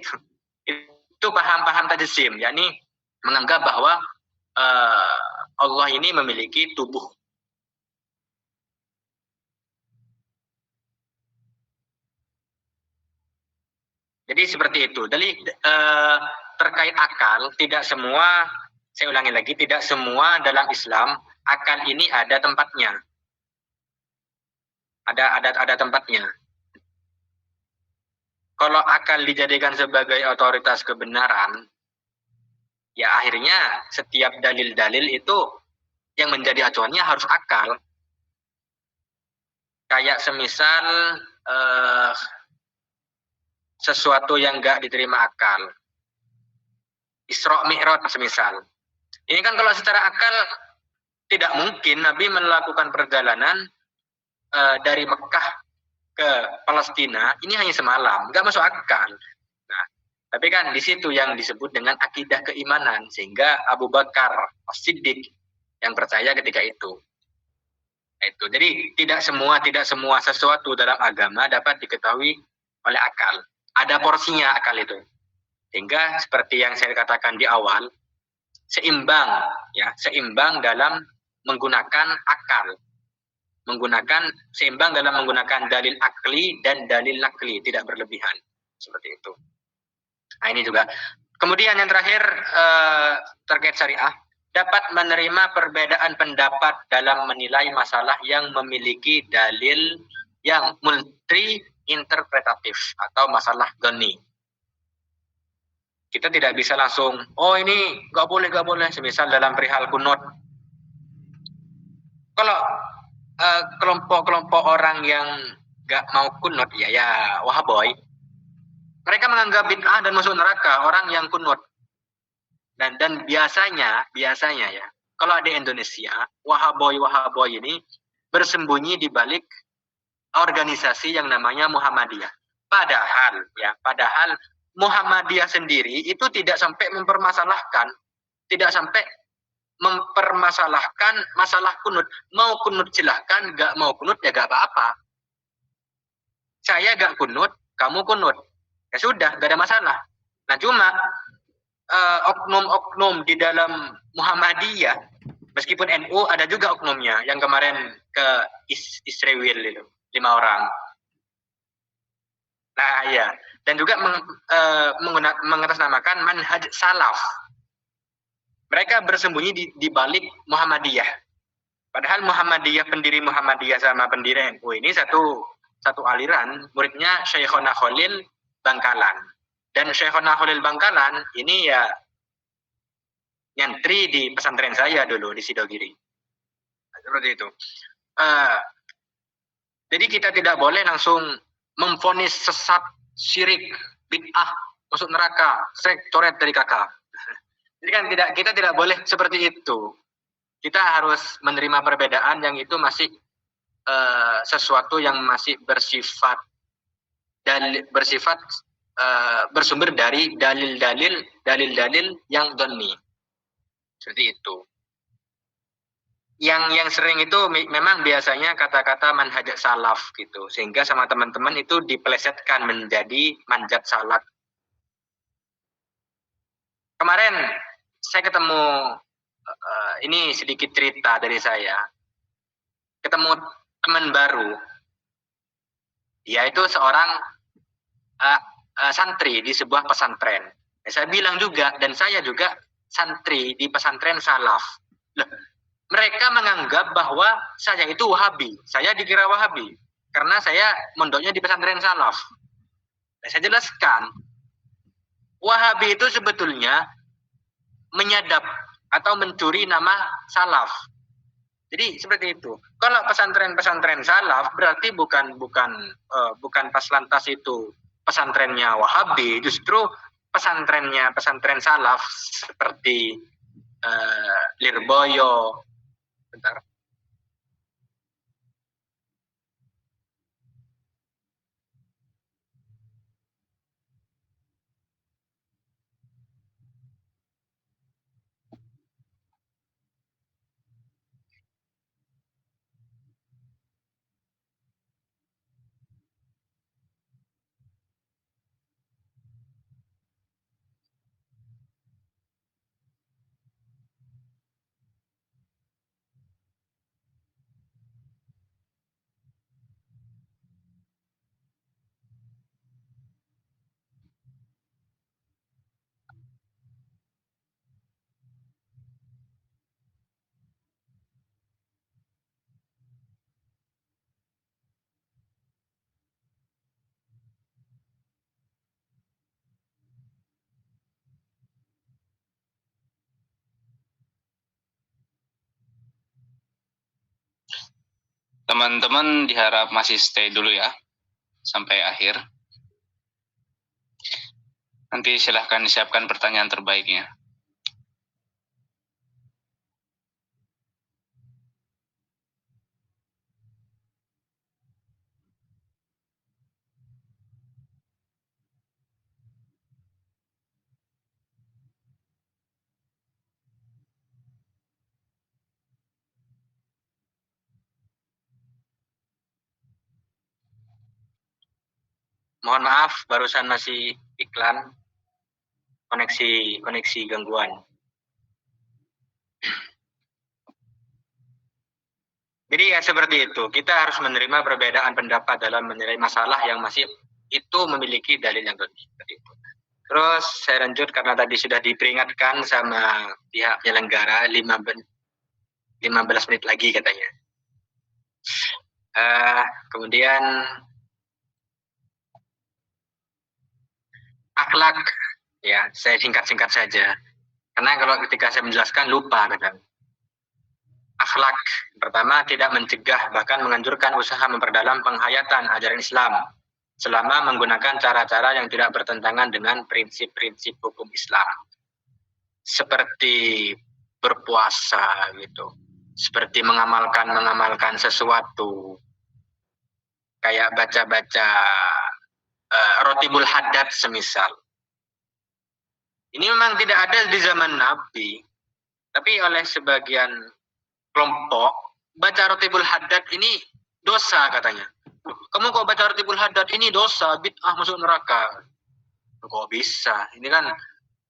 [SPEAKER 1] itu paham-paham tajsim, yakni menganggap bahwa Allah ini memiliki tubuh. Jadi seperti itu. Jadi terkait akal, tidak semua, saya ulangi lagi, tidak semua dalam Islam akal ini ada tempatnya. Ada tempatnya. Kalau akal dijadikan sebagai otoritas kebenaran, ya akhirnya setiap dalil-dalil itu yang menjadi acuannya harus akal. Kayak semisal sesuatu yang enggak diterima akal. Isra Mi'raj semisal. Ini kan kalau secara akal tidak mungkin Nabi melakukan perjalanan dari Mekah ke Palestina, ini hanya semalam, nggak masuk akal. Nah, tapi kan di situ yang disebut dengan akidah keimanan, sehingga Abu Bakar As-Siddiq yang percaya ketika itu. Itu. Jadi tidak semua sesuatu dalam agama dapat diketahui oleh akal. Ada porsinya akal itu. Sehingga seperti yang saya katakan di awal, seimbang dalam menggunakan akal. Seimbang dalam menggunakan dalil akli dan dalil nakli, tidak berlebihan. Seperti itu. Nah, ini juga. Kemudian yang terakhir terkait syariah, dapat menerima perbedaan pendapat dalam menilai masalah yang memiliki dalil yang multi interpretatif atau masalah goni. Kita tidak bisa langsung, oh ini nggak boleh. Semisal dalam perihal kunut. Kalau kelompok-kelompok orang yang nggak mau kunut, ya wahaboy, mereka menganggap bid'ah dan masuk neraka orang yang kunut. Dan biasanya ya, kalau di Indonesia, wahaboy ini bersembunyi di balik organisasi yang namanya Muhammadiyah. Padahal Muhammadiyah sendiri itu tidak sampai mempermasalahkan masalah kunut. Mau kunut silahkan, gak mau kunut ya gak apa-apa. Saya gak kunut, kamu kunut. Ya sudah, gak ada masalah. Nah cuma oknum-oknum di dalam Muhammadiyah, meskipun NU ada juga oknumnya, yang kemarin ke Israel itu, 5 orang. Nah ya, dan juga mengatasnamakan manhaj salaf. Mereka bersembunyi di balik Muhammadiyah. Padahal pendiri Muhammadiyah sama pendiri NU ini satu aliran, muridnya Syekhona Khalil Bangkalan. Dan Syekhona Khalil Bangkalan ini ya nyantri di pesantren saya dulu di Sidogiri. Seperti itu. Jadi kita tidak boleh langsung memvonis sesat, syirik, bid'ah, masuk neraka, coret dari kakak. Jadi kan kita tidak boleh seperti itu. Kita harus menerima perbedaan yang itu masih sesuatu yang masih bersifat bersumber dari dalil-dalil yang dhonni. Seperti itu. Yang sering itu memang biasanya kata-kata manhaj salaf gitu, sehingga sama teman-teman itu dipelesetkan menjadi manjat salaf. Kemarin saya ketemu, ini sedikit cerita dari saya, ketemu teman baru, yaitu seorang santri di sebuah pesantren. Ya, saya bilang juga, dan saya juga santri di pesantren salaf. Loh, mereka menganggap bahwa saya itu Wahabi. Saya dikira Wahabi karena saya mondoknya di pesantren salaf. Nah, saya jelaskan, Wahabi itu sebetulnya menyadap atau mencuri nama salaf. Jadi seperti itu. Kalau pesantren-pesantren salaf berarti bukan pas lantas itu pesantrennya Wahabi, justru pesantren salaf seperti Lirboyo. Bentar.
[SPEAKER 2] Teman-teman diharap masih stay dulu ya sampai akhir. Nanti silahkan siapkan pertanyaan terbaiknya.
[SPEAKER 1] Mohon maaf, barusan masih iklan, koneksi gangguan. Jadi ya seperti itu, kita harus menerima perbedaan pendapat dalam menilai masalah yang masih itu memiliki dalil yang lebih. Terus saya lanjut karena tadi sudah diperingatkan sama pihak penyelenggara 15 menit lagi katanya. Kemudian akhlak, ya saya singkat-singkat saja. Karena kalau ketika saya menjelaskan lupa kadang. Akhlak, pertama tidak mencegah bahkan menganjurkan usaha memperdalam penghayatan ajaran Islam selama menggunakan cara-cara yang tidak bertentangan dengan prinsip-prinsip hukum Islam. Seperti berpuasa gitu. Seperti mengamalkan sesuatu. Kayak baca-baca Rotibul Haddad semisal. Ini memang tidak ada di zaman Nabi. Tapi oleh sebagian kelompok, baca Rotibul Haddad ini dosa katanya. Kamu kok baca Rotibul Haddad ini dosa, bid'ah masuk neraka. Kok bisa? Ini kan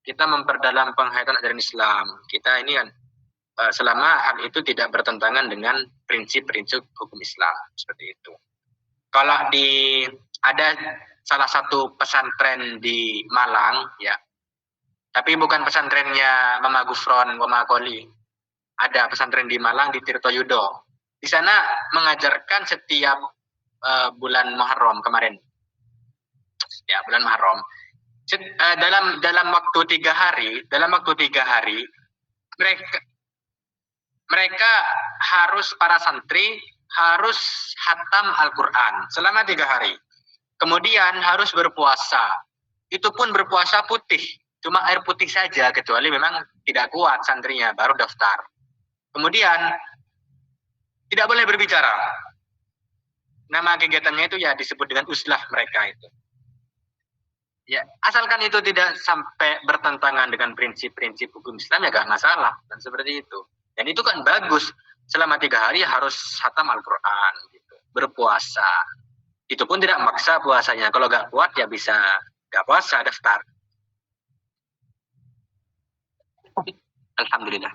[SPEAKER 1] kita memperdalam penghayatan ajaran Islam. Kita ini kan selama hal itu tidak bertentangan dengan prinsip-prinsip hukum Islam. Seperti itu. Kalau ada salah satu pesantren di Malang, ya, tapi bukan pesantrennya Mama Gufron, Mama Koli. Ada pesantren di Malang di Tirtoyudo. Di sana mengajarkan setiap bulan Muharram kemarin. Ya, bulan Muharram. Dalam waktu 3 hari, mereka harus, para santri harus khatam Al-Quran selama 3 hari. Kemudian harus berpuasa. Itu pun berpuasa putih. Cuma air putih saja, kecuali memang tidak kuat santrinya, baru daftar. Kemudian tidak boleh berbicara. Nama kegiatannya itu ya disebut dengan uzlah mereka itu. Ya, asalkan itu tidak sampai bertentangan dengan prinsip-prinsip hukum Islam ya gak masalah. Dan seperti itu. Dan itu kan bagus. Selama 3 hari harus khatam Al-Quran. Gitu. Berpuasa. Itu pun tidak maksa puasanya. Kalau gak kuat ya bisa gak puasa, daftar. Alhamdulillah.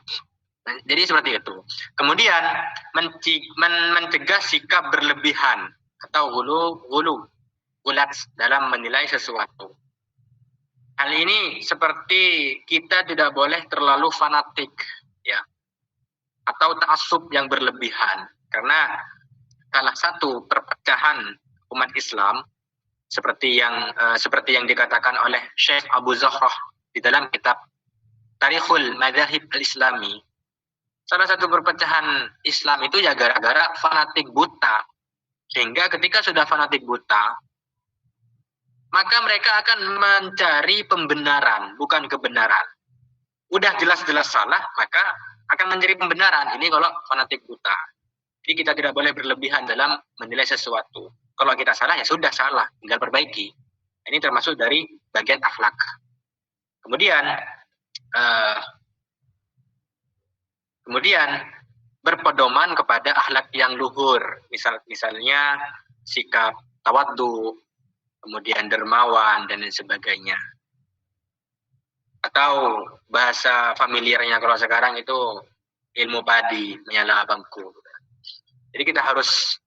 [SPEAKER 1] Jadi seperti itu. Kemudian mencegah sikap berlebihan atau ulat dalam menilai sesuatu. hal ini seperti kita tidak boleh terlalu fanatik, ya, atau ta'assub yang berlebihan, karena salah satu perpecahan umat Islam seperti yang dikatakan oleh Syekh Abu Zahrah di dalam kitab Tarikhul Madzahib Al-Islami. Salah satu perpecahan Islam itu ya gara-gara fanatik buta. Sehingga ketika sudah fanatik buta, maka mereka akan mencari pembenaran, bukan kebenaran. Udah jelas-jelas salah, maka akan mencari pembenaran. Ini kalau fanatik buta. Jadi kita tidak boleh berlebihan dalam menilai sesuatu. Kalau kita salah, ya sudah salah, tinggal perbaiki. Ini termasuk dari bagian akhlak. Kemudian berpedoman kepada akhlak yang luhur. Misalnya sikap tawadhu, kemudian dermawan, dan lain sebagainya. Atau bahasa familiarnya kalau sekarang itu ilmu padi, menyala abangku. Jadi kita harus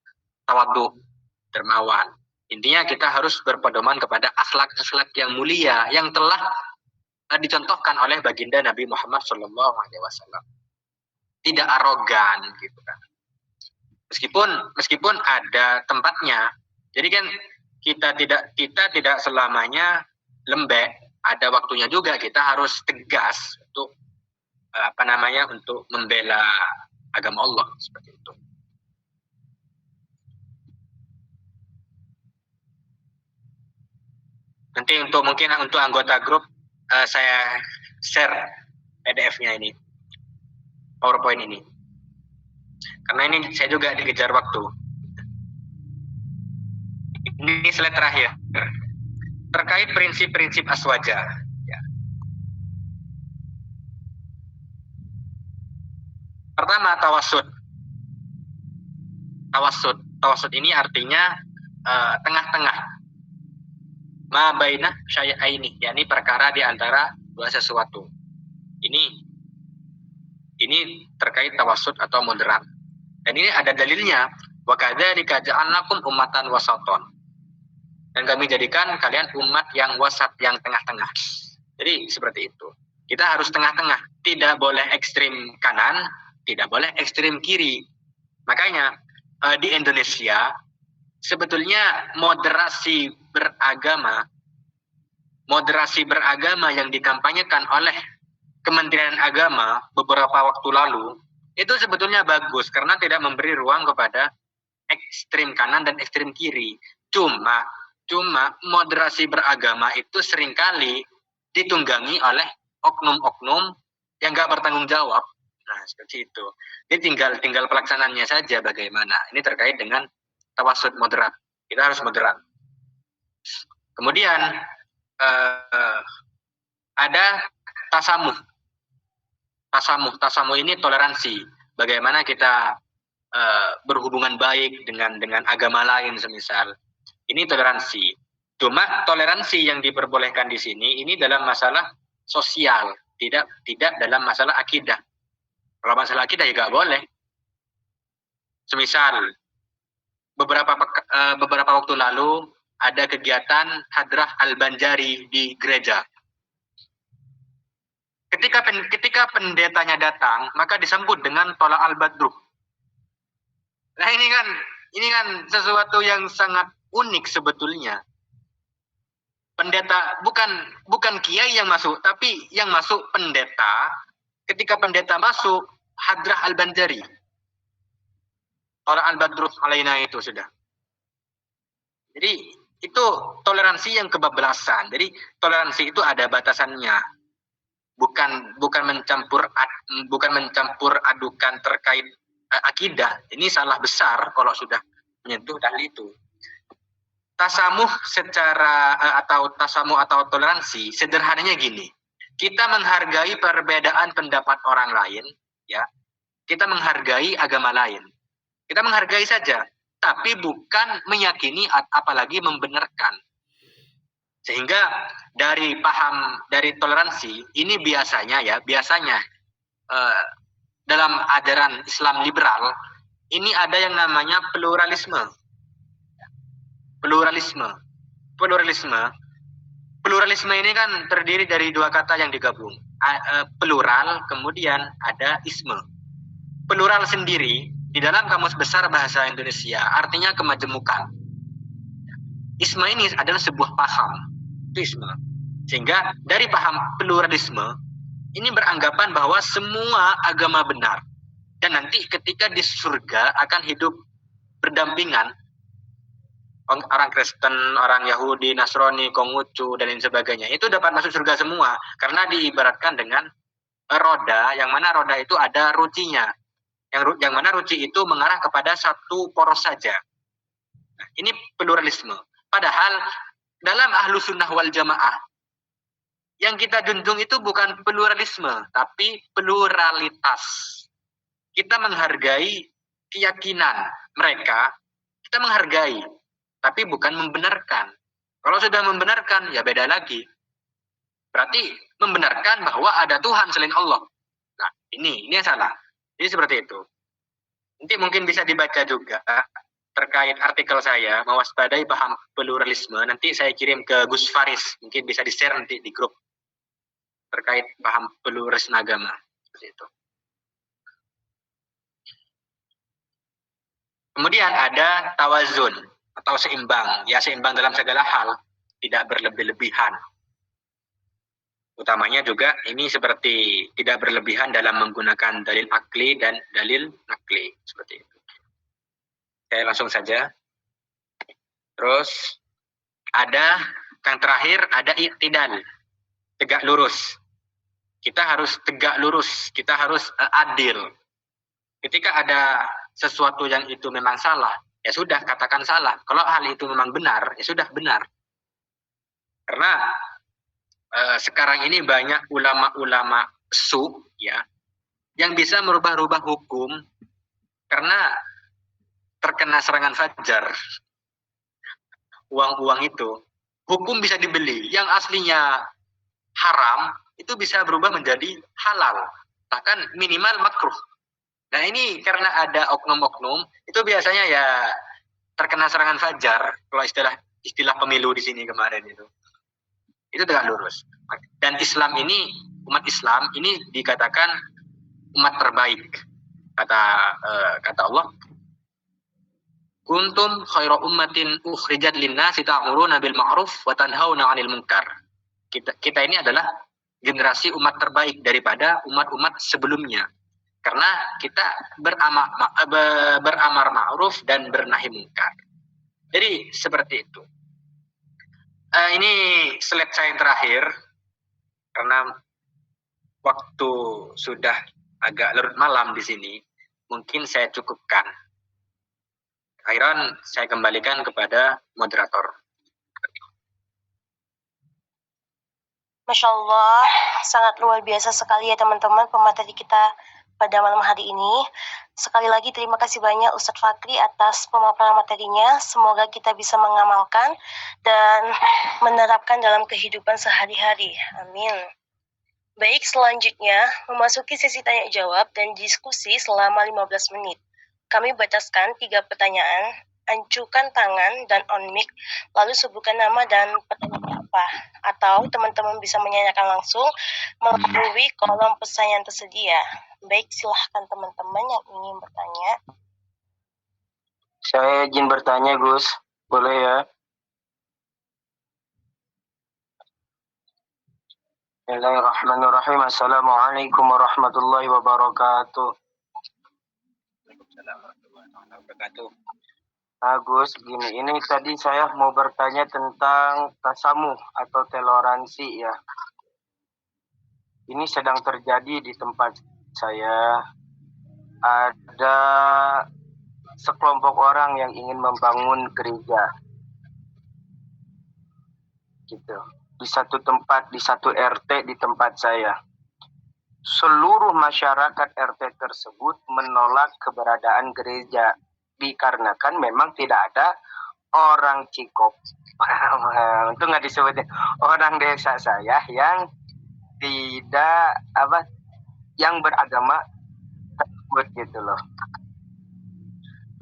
[SPEAKER 1] tawadhu, dermawan. Intinya kita harus berpedoman kepada akhlak-akhlak yang mulia yang telah dicontohkan oleh baginda Nabi Muhammad SAW. Tidak arogan, gitu kan. Meskipun ada tempatnya. Jadi kan kita tidak selamanya lembek. Ada waktunya juga kita harus tegas untuk untuk membela agama Allah seperti itu. Nanti mungkin untuk anggota grup saya share PDF-nya ini, PowerPoint ini. Karena ini saya juga dikejar waktu. Ini slide terakhir. Terkait prinsip-prinsip aswaja. Ya. Pertama, tawasud. Tawasud ini artinya tengah-tengah. Ma bainah syai'aini, yakni perkara di antara dua sesuatu. Ini terkait tawasud atau moderat. Dan ini ada dalilnya. Wa kadzalika ja'alnakum ummatan wasaton. Dan kami jadikan kalian umat yang wasat, yang tengah-tengah. Jadi seperti itu. Kita harus tengah-tengah. Tidak boleh ekstrim kanan, tidak boleh ekstrim kiri. Makanya di Indonesia sebetulnya moderasi beragama yang dikampanyekan oleh Kementerian Agama beberapa waktu lalu itu sebetulnya bagus karena tidak memberi ruang kepada ekstrim kanan dan ekstrim kiri. Cuma moderasi beragama itu seringkali ditunggangi oleh oknum-oknum yang nggak bertanggung jawab. Nah, seperti itu. Ini tinggal pelaksanaannya saja bagaimana. Ini terkait dengan tawasud moderat. Kita harus moderat. Kemudian ada tasamuh. Tasamuh ini toleransi. Bagaimana kita berhubungan baik dengan agama lain semisal. Ini toleransi. Cuma toleransi yang diperbolehkan di sini ini dalam masalah sosial, tidak dalam masalah akidah. Kalau masalah akidah ya nggak boleh. Semisal beberapa waktu lalu ada kegiatan Hadrah Al-Banjari di gereja. Ketika pendetanya datang, maka disambut dengan Tolak Al-Badruh. Nah ini kan sesuatu yang sangat unik sebetulnya. Pendeta bukan kiai yang masuk, tapi yang masuk pendeta. Ketika pendeta masuk, Hadrah Al-Banjari. Tolak Al-Badruh alaina itu sudah. Jadi itu toleransi yang kebablasan. Jadi toleransi itu ada batasannya. Bukan mencampur adukan terkait akidah. Ini salah besar kalau sudah menyentuh hal itu. Tasamuh atau toleransi sederhananya gini. Kita menghargai perbedaan pendapat orang lain, ya. Kita menghargai agama lain. Kita menghargai saja, tapi bukan meyakini apalagi membenarkan. Sehingga dari toleransi ini biasanya dalam ajaran Islam liberal ini ada yang namanya pluralisme. pluralisme ini kan terdiri dari dua kata yang digabung. Plural, kemudian ada isme. Plural sendiri di dalam Kamus Besar Bahasa Indonesia artinya kemajemukan. Isme ini adalah sebuah paham. Itu isme. Sehingga dari paham pluralisme ini beranggapan bahwa semua agama benar. Dan nanti ketika di surga akan hidup berdampingan orang Kristen, orang Yahudi, Nasrani, Konghucu, dan lain sebagainya. Itu dapat masuk surga semua. Karena diibaratkan dengan roda, yang mana roda itu ada rucinya. Yang mana ruci itu mengarah kepada satu poros saja. Nah, ini pluralisme. Padahal dalam ahlu sunnah wal jamaah, yang kita junjung itu bukan pluralisme, tapi pluralitas. Kita menghargai keyakinan mereka, kita menghargai, tapi bukan membenarkan. Kalau sudah membenarkan, ya beda lagi. Berarti membenarkan bahwa ada Tuhan selain Allah. Nah, ini yang salah. Ini seperti itu. Nanti mungkin bisa dibaca juga terkait artikel saya, mewaspadai paham pluralisme. Nanti saya kirim ke Gus Faris, mungkin bisa di-share nanti di grup terkait paham pluralisme agama. Seperti itu. Kemudian ada tawazun atau seimbang. Ya, seimbang dalam segala hal, tidak berlebih-lebihan. Utamanya juga ini seperti tidak berlebihan dalam menggunakan dalil akli dan dalil nakli. Seperti itu. Saya langsung saja. Terus ada yang terakhir, ada i'tidal. Tegak lurus. Kita harus tegak lurus. Kita harus adil. Ketika ada sesuatu yang itu memang salah, ya sudah katakan salah. Kalau hal itu memang benar, ya sudah benar. Karena sekarang ini banyak ulama-ulama ya yang bisa merubah-rubah hukum karena terkena serangan fajar. Uang-uang itu, hukum bisa dibeli. Yang aslinya haram itu bisa berubah menjadi halal, bahkan minimal makruh. Nah, ini karena ada oknum-oknum, itu biasanya ya terkena serangan fajar, kalau istilah pemilu di sini kemarin itu. Itu tegak lurus. Dan Islam ini, umat Islam ini dikatakan umat terbaik. Kata Allah, kuntum khairu ummatin ukhrijat linnasi ta'muruna bil ma'ruf wa tanhauna 'anil munkar. Kita ini adalah generasi umat terbaik daripada umat-umat sebelumnya. Karena kita beramar ma'ruf dan bernahi munkar. Jadi seperti itu. Ini slide saya yang terakhir. Karena waktu sudah agak larut malam di sini. Mungkin saya cukupkan. Akhiran saya kembalikan kepada moderator.
[SPEAKER 3] Masya Allah, sangat luar biasa sekali ya teman-teman pemateri kita pada malam hari ini. Sekali lagi terima kasih banyak Ustadz Fakri atas pemaparan materinya. Semoga kita bisa mengamalkan dan menerapkan dalam kehidupan sehari-hari. Amin. Baik, selanjutnya memasuki sesi tanya jawab dan diskusi selama 15 menit. Kami bataskan 3 pertanyaan. Acukan tangan dan on mic, lalu sebutkan nama dan pertanyaannya apa. Atau teman-teman bisa menanyakan langsung melalui kolom pesan yang tersedia. Baik, silahkan teman-teman yang ingin bertanya.
[SPEAKER 4] Saya izin bertanya, Gus. Boleh ya? Bismillahirrahmanirrahim. Assalamualaikum warahmatullahi wabarakatuh.
[SPEAKER 1] Waalaikumsalam warahmatullahi wabarakatuh.
[SPEAKER 4] Gus, gini, ini tadi saya mau bertanya tentang tasamuh atau toleransi ya. Ini sedang terjadi di tempat saya. Ada sekelompok orang yang ingin membangun gereja. Gitu. Di satu tempat, di satu RT di tempat saya. Seluruh masyarakat RT tersebut menolak keberadaan gereja. Dikarenakan memang tidak ada orang Cikop, itu nggak disebutnya orang desa saya yang tidak yang beragama tersebut gitu loh.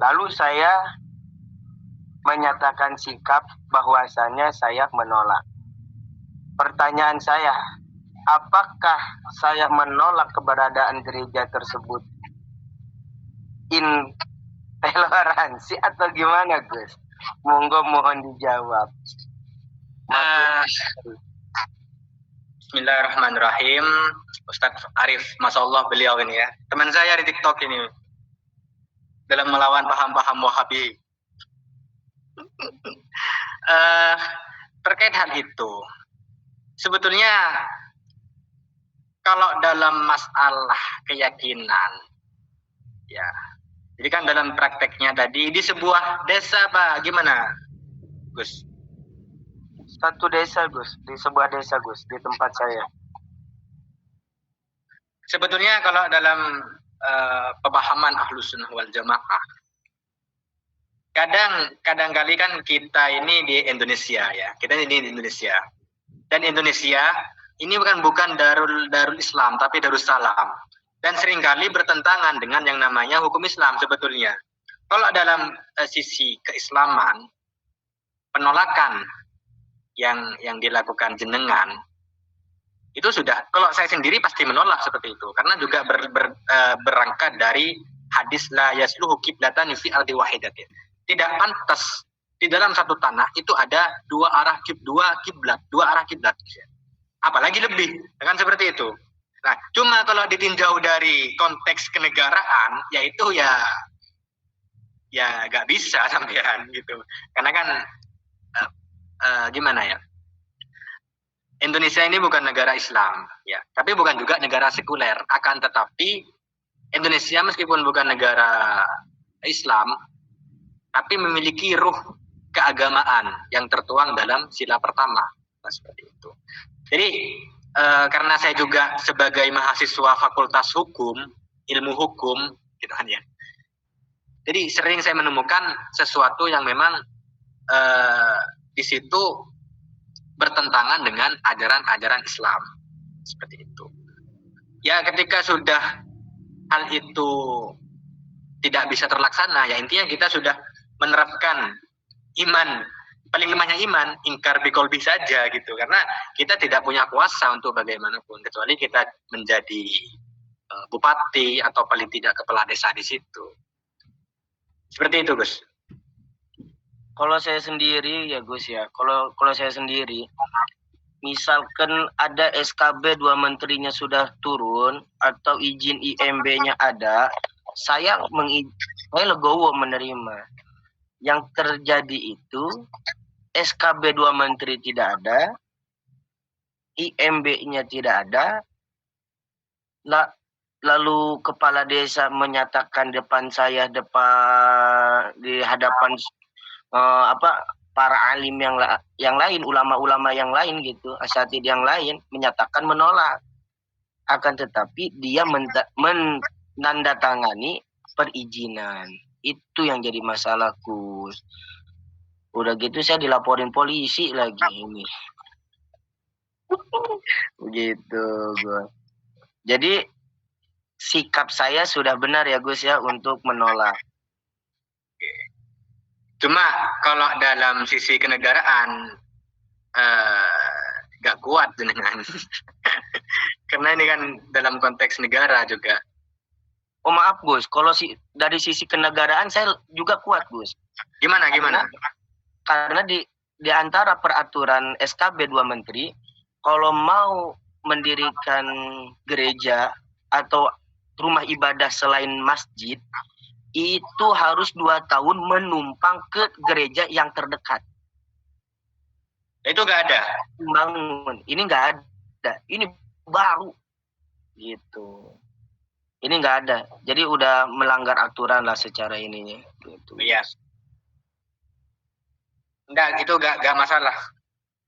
[SPEAKER 4] Lalu saya menyatakan sikap bahwasannya saya menolak. Pertanyaan saya, apakah saya menolak keberadaan gereja tersebut intoleransi atau gimana, Gus? Monggo mohon dijawab.
[SPEAKER 1] Bismillahirrahmanirrahim. Ustadz Arif, Masya Allah beliau ini ya. Teman saya di TikTok ini. Dalam melawan paham-paham Wahabi. Terkait hal itu, sebetulnya kalau dalam masalah keyakinan, ya, jadi kan dalam prakteknya tadi di sebuah desa Pak, gimana, Gus?
[SPEAKER 4] Satu desa, Gus, di sebuah desa, Gus, di tempat saya.
[SPEAKER 1] Sebetulnya kalau dalam pemahaman Ahlus Sunnah wal Jamaah, kadang kali kan kita ini di Indonesia ya, kita ini di Indonesia, dan Indonesia ini bukan darul Islam tapi Darussalam, dan seringkali bertentangan dengan yang namanya hukum Islam sebetulnya. Kalau dalam sisi keislaman, penolakan yang dilakukan jenengan itu sudah, kalau saya sendiri pasti menolak seperti itu, karena juga berangkat dari hadis la yasluhu qiblatan fi ardi wahidatin. Tidak pantas di dalam satu tanah itu ada dua arah kiblat. Apalagi lebih, kan seperti itu. Nah, cuma kalau ditinjau dari konteks kenegaraan, yaitu ya nggak bisa sampean gitu. Karena kan gimana ya? Indonesia ini bukan negara Islam, ya, tapi bukan juga negara sekuler. Akan tetapi Indonesia meskipun bukan negara Islam, tapi memiliki ruh keagamaan yang tertuang dalam sila pertama. Nah, seperti itu. Jadi karena saya juga sebagai mahasiswa Fakultas Hukum, Ilmu Hukum, gitu kan ya. Jadi sering saya menemukan sesuatu yang memang di situ bertentangan dengan ajaran-ajaran Islam, seperti itu. Ya, ketika sudah hal itu tidak bisa terlaksana, ya intinya kita sudah menerapkan iman, paling lemahnya iman, ingkar biqolbi saja gitu, karena kita tidak punya kuasa untuk bagaimanapun, kecuali kita menjadi bupati atau paling tidak kepala desa di situ. Seperti itu, Gus.
[SPEAKER 4] Kalau saya sendiri ya, Gus ya, kalau saya sendiri, misalkan ada SKB 2 menterinya sudah turun atau izin IMB-nya ada, saya legowo menerima. Yang terjadi itu SKB 2 menteri tidak ada, IMB-nya tidak ada, lalu kepala desa menyatakan di hadapan para alim yang lain, ulama-ulama yang lain gitu, asatid yang lain menyatakan menolak. Akan tetapi dia menandatangani perizinan. Itu yang jadi masalah, Gus. Udah gitu saya dilaporin polisi lagi ini. Begitu, Gus. Jadi sikap saya sudah benar ya, Gus ya, untuk menolak.
[SPEAKER 1] Cuma kalau dalam sisi kenegaraan gak kuat dengan karena ini kan dalam konteks negara juga.
[SPEAKER 4] Oh maaf, Gus, kalau dari sisi kenegaraan saya juga kuat, Gus.
[SPEAKER 1] Gimana?
[SPEAKER 4] Karena di antara peraturan SKB 2 menteri, kalau mau mendirikan gereja atau rumah ibadah selain masjid, itu harus 2 tahun menumpang ke gereja yang terdekat.
[SPEAKER 1] Itu nggak ada?
[SPEAKER 4] Bangun. Ini nggak ada. Ini baru. Gitu. Ini nggak ada. Jadi udah melanggar aturan lah secara ininya. Gitu.
[SPEAKER 1] Iya. Enggak, itu nggak masalah.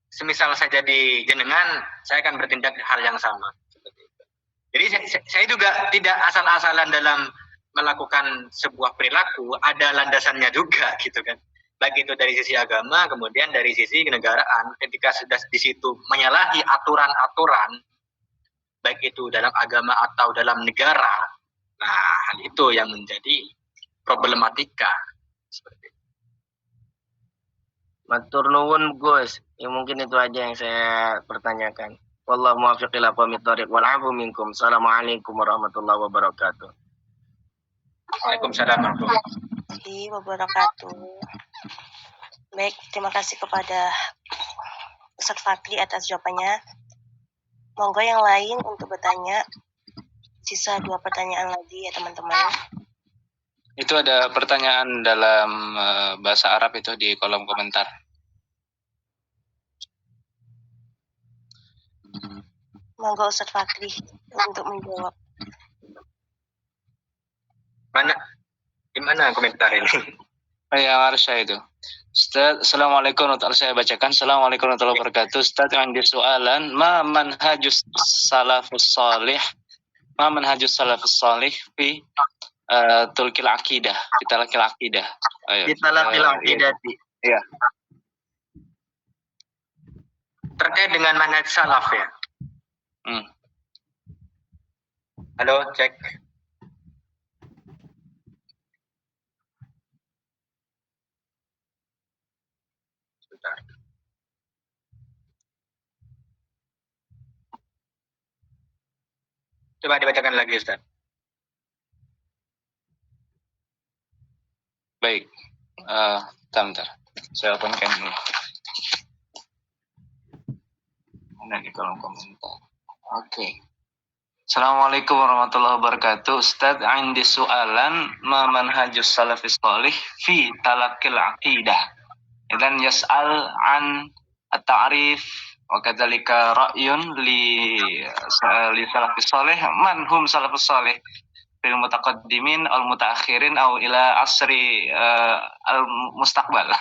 [SPEAKER 1] Semisal saya jadi jenengan, saya akan bertindak hal yang sama. Jadi saya juga tidak asal-asalan dalam melakukan sebuah perilaku, ada landasannya juga gitu kan. Baik itu dari sisi agama, kemudian dari sisi kenegaraan, ketika sudah di situ menyalahi aturan-aturan, baik itu dalam agama atau dalam negara, nah hal itu yang menjadi problematika. Seperti itu.
[SPEAKER 4] Matur nuwun Gus. Ya mungkin itu aja yang saya pertanyakan. Wallahu muwaffiq ila aqwamit thoriq wal 'afu minkum. Assalamualaikum warahmatullahi wabarakatuh.
[SPEAKER 1] Waalaikumsalam warahmatullahi
[SPEAKER 3] wabarakatuh. Baik, terima kasih kepada Ustadz Fakri atas jawabannya. Monggo yang lain untuk bertanya. Sisa 2 pertanyaan lagi ya teman-teman.
[SPEAKER 2] Itu ada pertanyaan dalam bahasa Arab itu di kolom komentar.
[SPEAKER 3] Monggo Ustadz Fakri untuk menjawab.
[SPEAKER 1] Gimana komentar ini?
[SPEAKER 2] Yang harus saya itu. Ustaz, Assalamualaikum warahmatullahi wabarakatuh. Saya bacakan. Assalamualaikum warahmatullahi wabarakatuh. Ustaz, andi soalan, ma manhajus salafus salih? Ma manhajus salafus salih fi tulkil akidah, fi talakil akidah.
[SPEAKER 4] Fi talakil akidah.
[SPEAKER 2] Iya.
[SPEAKER 1] Terkait dengan manhaj salaf ya. Halo, cek. Sebentar. Coba dibacakan lagi, Ustaz.
[SPEAKER 2] Baik. Bentar. Saya openkan dulu. Mana di kolom komentar. Oke. Assalamualaikum warahmatullahi wabarakatuh. Ustaz, indi soalan, ma manhajus salafis salih fi talakil aqidah. Dan yas'al an at-ta'rif wa kadzalika ra'yun li salafis salih, man hum salafus salih fil mutaqaddimin al mutaakhirin aw ila asri al mustaqbal.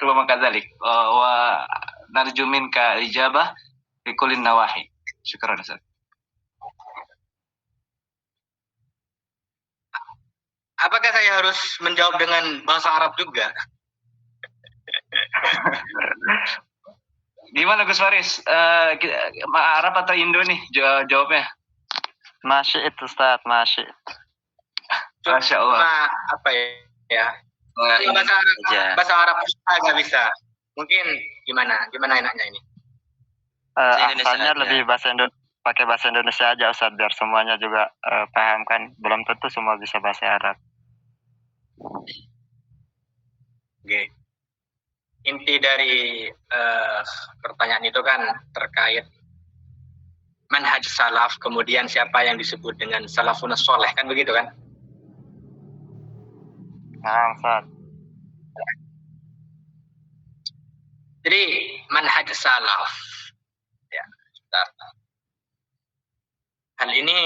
[SPEAKER 2] Rubama kadzalik. Wa narju minka ijabah fi kullin nawahi. Syukran Ustaz.
[SPEAKER 1] Apakah saya harus menjawab dengan bahasa Arab juga?
[SPEAKER 2] Gimana Gus Faris? Arab atau Indo nih jawabnya?
[SPEAKER 5] Masih itu Ustaz, masih.
[SPEAKER 2] Masya Allah.
[SPEAKER 1] Apa ya? Bahasa Arab nggak bisa. Mungkin gimana enaknya ini?
[SPEAKER 5] Asalnya lebih pakai bahasa Indonesia aja Ustaz, biar semuanya juga paham kan. Belum tentu semua bisa bahasa Arab.
[SPEAKER 1] Oke. Inti dari pertanyaan itu kan terkait manhaj salaf, kemudian siapa yang disebut dengan salafun soleh, kan begitu kan?
[SPEAKER 5] Nah, Ustaz.
[SPEAKER 1] Jadi manhaj salaf, ya, hal ini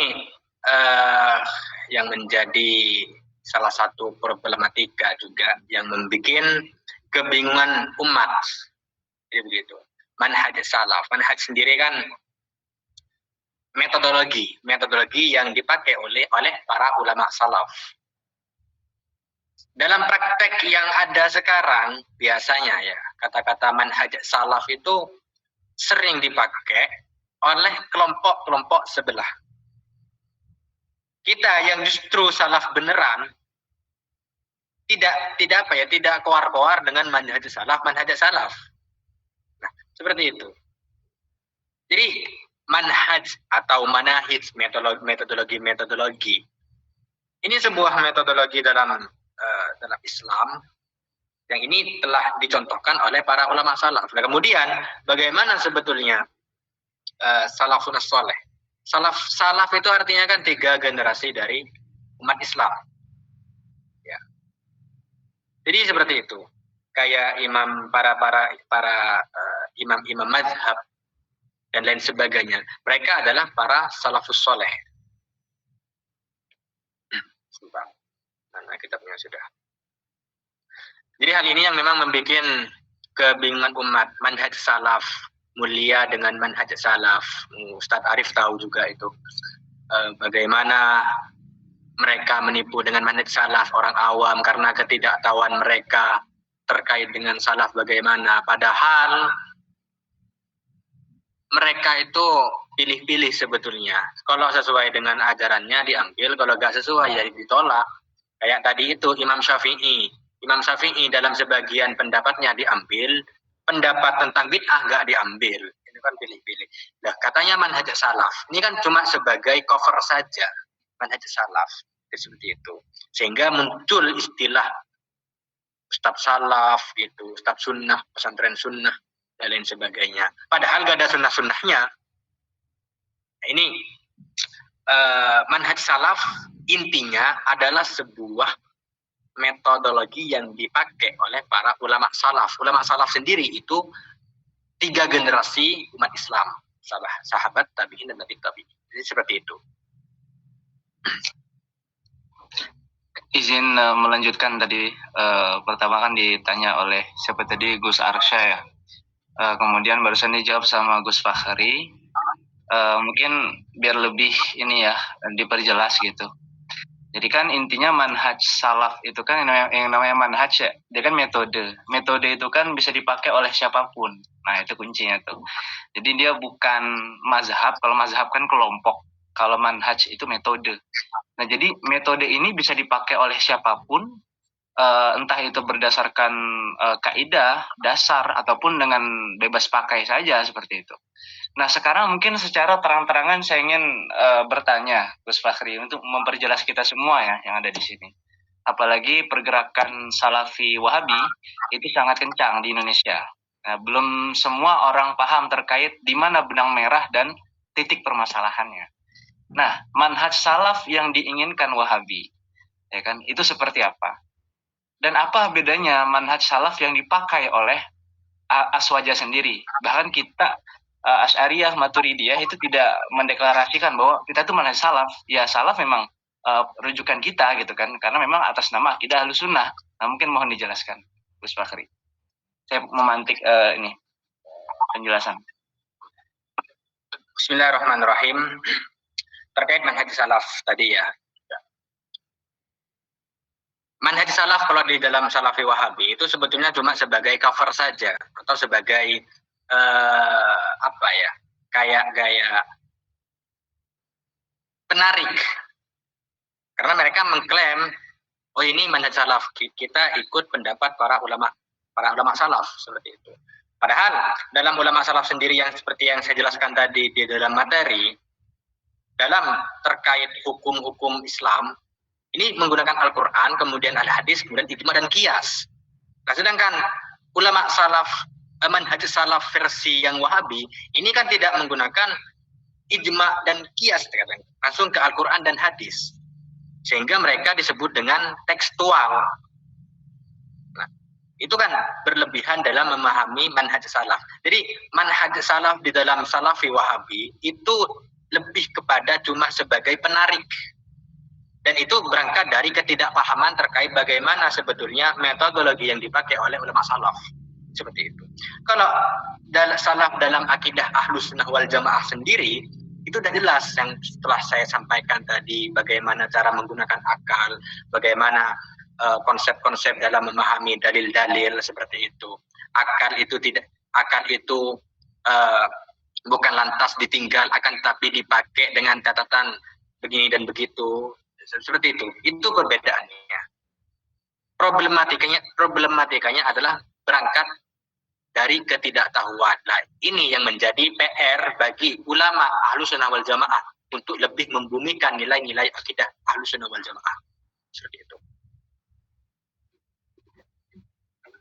[SPEAKER 1] yang menjadi salah satu problematika juga yang membuat kebingungan umat. Jadi begitu. Manhaj salaf, manhaj sendiri kan metodologi yang dipakai oleh para ulama salaf. Dalam praktek yang ada sekarang, biasanya ya, kata-kata manhaj salaf itu sering dipakai oleh kelompok-kelompok sebelah. Kita yang justru salaf beneran, tidak koar-koar dengan manhaj salaf. Nah, seperti itu. Jadi manhaj atau manahij, metodologi. Ini sebuah metodologi dalam Islam yang ini telah dicontohkan oleh para ulama salaf. Nah, kemudian bagaimana sebetulnya salafun saleh? Salaf itu artinya kan 3 generasi dari umat Islam. Ya. Jadi seperti itu. Kayak para imam-imam mazhab dan lain sebagainya. Mereka adalah para salafus soleh. Karena kitabnya sudah. Jadi hal ini yang memang membuat kebingungan umat. Manhaj salaf mulia dengan manhaj salaf. Ustadz Arif tahu juga itu. Bagaimana mereka menipu dengan manhaj salaf orang awam karena ketidaktahuan mereka terkait dengan salaf bagaimana. Padahal mereka itu pilih-pilih sebetulnya. Kalau sesuai dengan ajarannya diambil, kalau gak sesuai ya ditolak. Kayak tadi itu Imam Syafi'i Imam Syafi'i dalam sebagian pendapatnya diambil, pendapat tentang bid'ah nggak diambil. Ini kan pilih-pilih. Nah, katanya manhaj salaf. Ini kan cuma sebagai cover saja. Manhaj salaf. Seperti itu. Sehingga muncul istilah Ustadz salaf, gitu, Ustadz sunnah, pesantren sunnah, dan lain sebagainya. Padahal gak ada sunnah-sunnahnya. Nah, ini manhaj salaf intinya adalah sebuah metodologi yang dipakai oleh para ulama salaf. Ulama salaf sendiri itu 3 generasi umat Islam, sahabat, tabi'in, dan tabi'in. Jadi seperti itu.
[SPEAKER 2] Izin melanjutkan tadi, pertama kan ditanya oleh siapa tadi, Gus Arsya ya. Kemudian barusan dijawab sama Gus Fakhri. Mungkin biar lebih ini ya, diperjelas gitu. Jadi kan intinya manhaj salaf itu kan yang namanya manhaj ya, dia kan metode. Metode itu kan bisa dipakai oleh siapapun. Nah, itu kuncinya tuh. Jadi dia bukan mazhab, kalau mazhab kan kelompok. Kalau manhaj itu metode. Nah, jadi metode ini bisa dipakai oleh siapapun, entah itu berdasarkan kaidah, dasar, ataupun dengan bebas pakai saja seperti itu. Nah, sekarang mungkin secara terang-terangan saya ingin bertanya, Gus Fakhri, untuk memperjelas kita semua ya yang ada di sini. Apalagi pergerakan Salafi Wahabi itu sangat kencang di Indonesia. Nah, belum semua orang paham terkait di mana benang merah dan titik permasalahannya. Nah, manhaj salaf yang diinginkan Wahabi, ya kan, itu seperti apa? Dan apa bedanya manhaj salaf yang dipakai oleh Aswaja sendiri? Bahkan kita Asy'ariyah, Maturidiyah itu tidak mendeklarasikan bahwa kita itu manhaj salaf. Ya, salaf memang rujukan kita gitu kan, karena memang atas nama akidah Ahlussunnah. Nah, mungkin mohon dijelaskan, Gus Fakhri. Saya memantik ini penjelasan.
[SPEAKER 1] Bismillahirrahmanirrahim. Terkait manhaj salaf tadi ya. Manhaj salaf kalau di dalam Salafi Wahabi itu sebetulnya cuma sebagai cover saja atau sebagai apa ya, kayak gaya penarik. Karena mereka mengklaim, oh ini manhaj salaf, kita ikut pendapat para ulama salaf seperti itu. Padahal dalam ulama salaf sendiri yang seperti yang saya jelaskan tadi di dalam materi, dalam terkait hukum-hukum Islam, ini menggunakan Al-Quran, kemudian Al-Hadis, kemudian ijma dan qiyas. Nah, sedangkan ulama salaf, manhaj salaf versi yang Wahabi, ini kan tidak menggunakan ijma dan qiyas, langsung ke Al-Quran dan Hadis. Sehingga mereka disebut dengan tekstual. Nah, itu kan berlebihan dalam memahami manhaj salaf. Jadi manhaj salaf di dalam Salafi Wahabi itu lebih kepada cuma sebagai penarik. Dan itu berangkat dari ketidakpahaman terkait bagaimana sebetulnya metodologi yang dipakai oleh ulama salaf. Seperti itu. Kalau salaf dalam akidah Ahlussunnah wal Jamaah sendiri, itu sudah jelas yang setelah saya sampaikan tadi, bagaimana cara menggunakan akal, bagaimana konsep-konsep dalam memahami dalil-dalil seperti itu. Akal itu bukan lantas ditinggal, akan tapi dipakai dengan catatan begini dan begitu. Seperti itu. Itu perbedaannya. Problematikanya adalah berangkat dari ketidaktahuan. Nah, ini yang menjadi PR bagi ulama Ahlussunnah wal Jamaah untuk lebih membumikan nilai-nilai akidah Ahlussunnah wal Jamaah. Seperti itu.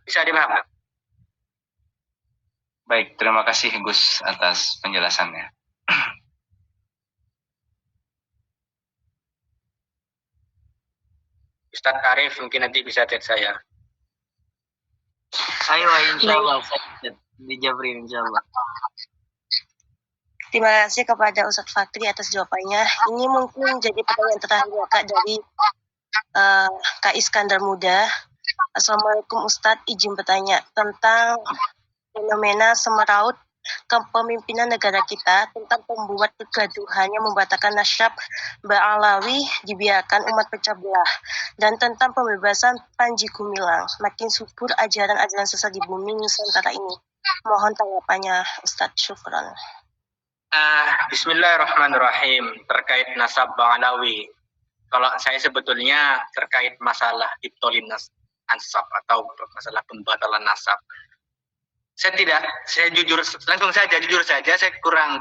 [SPEAKER 1] Bisa dipahami?
[SPEAKER 2] Baik, terima kasih Gus atas penjelasannya.
[SPEAKER 1] Ustadz Arif mungkin nanti bisa cek saya.
[SPEAKER 6] Ayo, insyaallah dijabrin insyaallah.
[SPEAKER 3] Terima kasih kepada Ustadz Fakhri atas jawabannya. Ini mungkin jadi pertanyaan terakhir Kak dari Kak Iskandar Muda. Assalamualaikum Ustadz, izin bertanya tentang fenomena semeraut kepemimpinan negara kita, tentang pembuat kegaduhan yang membatalkan nasyab Ba'alawi dibiarkan umat pecah belah, dan tentang pembebasan Panji Gumilang. Makin subur ajaran-ajaran sesat di bumi Nusantara ini. Mohon tanggapannya Ustadz, syukran.
[SPEAKER 1] Bismillahirrahmanirrahim. Terkait nasab Ba'alawi, kalau saya sebetulnya terkait masalah ibtolin ansab atau masalah pembatalan nasab. Saya jujur saja saya kurang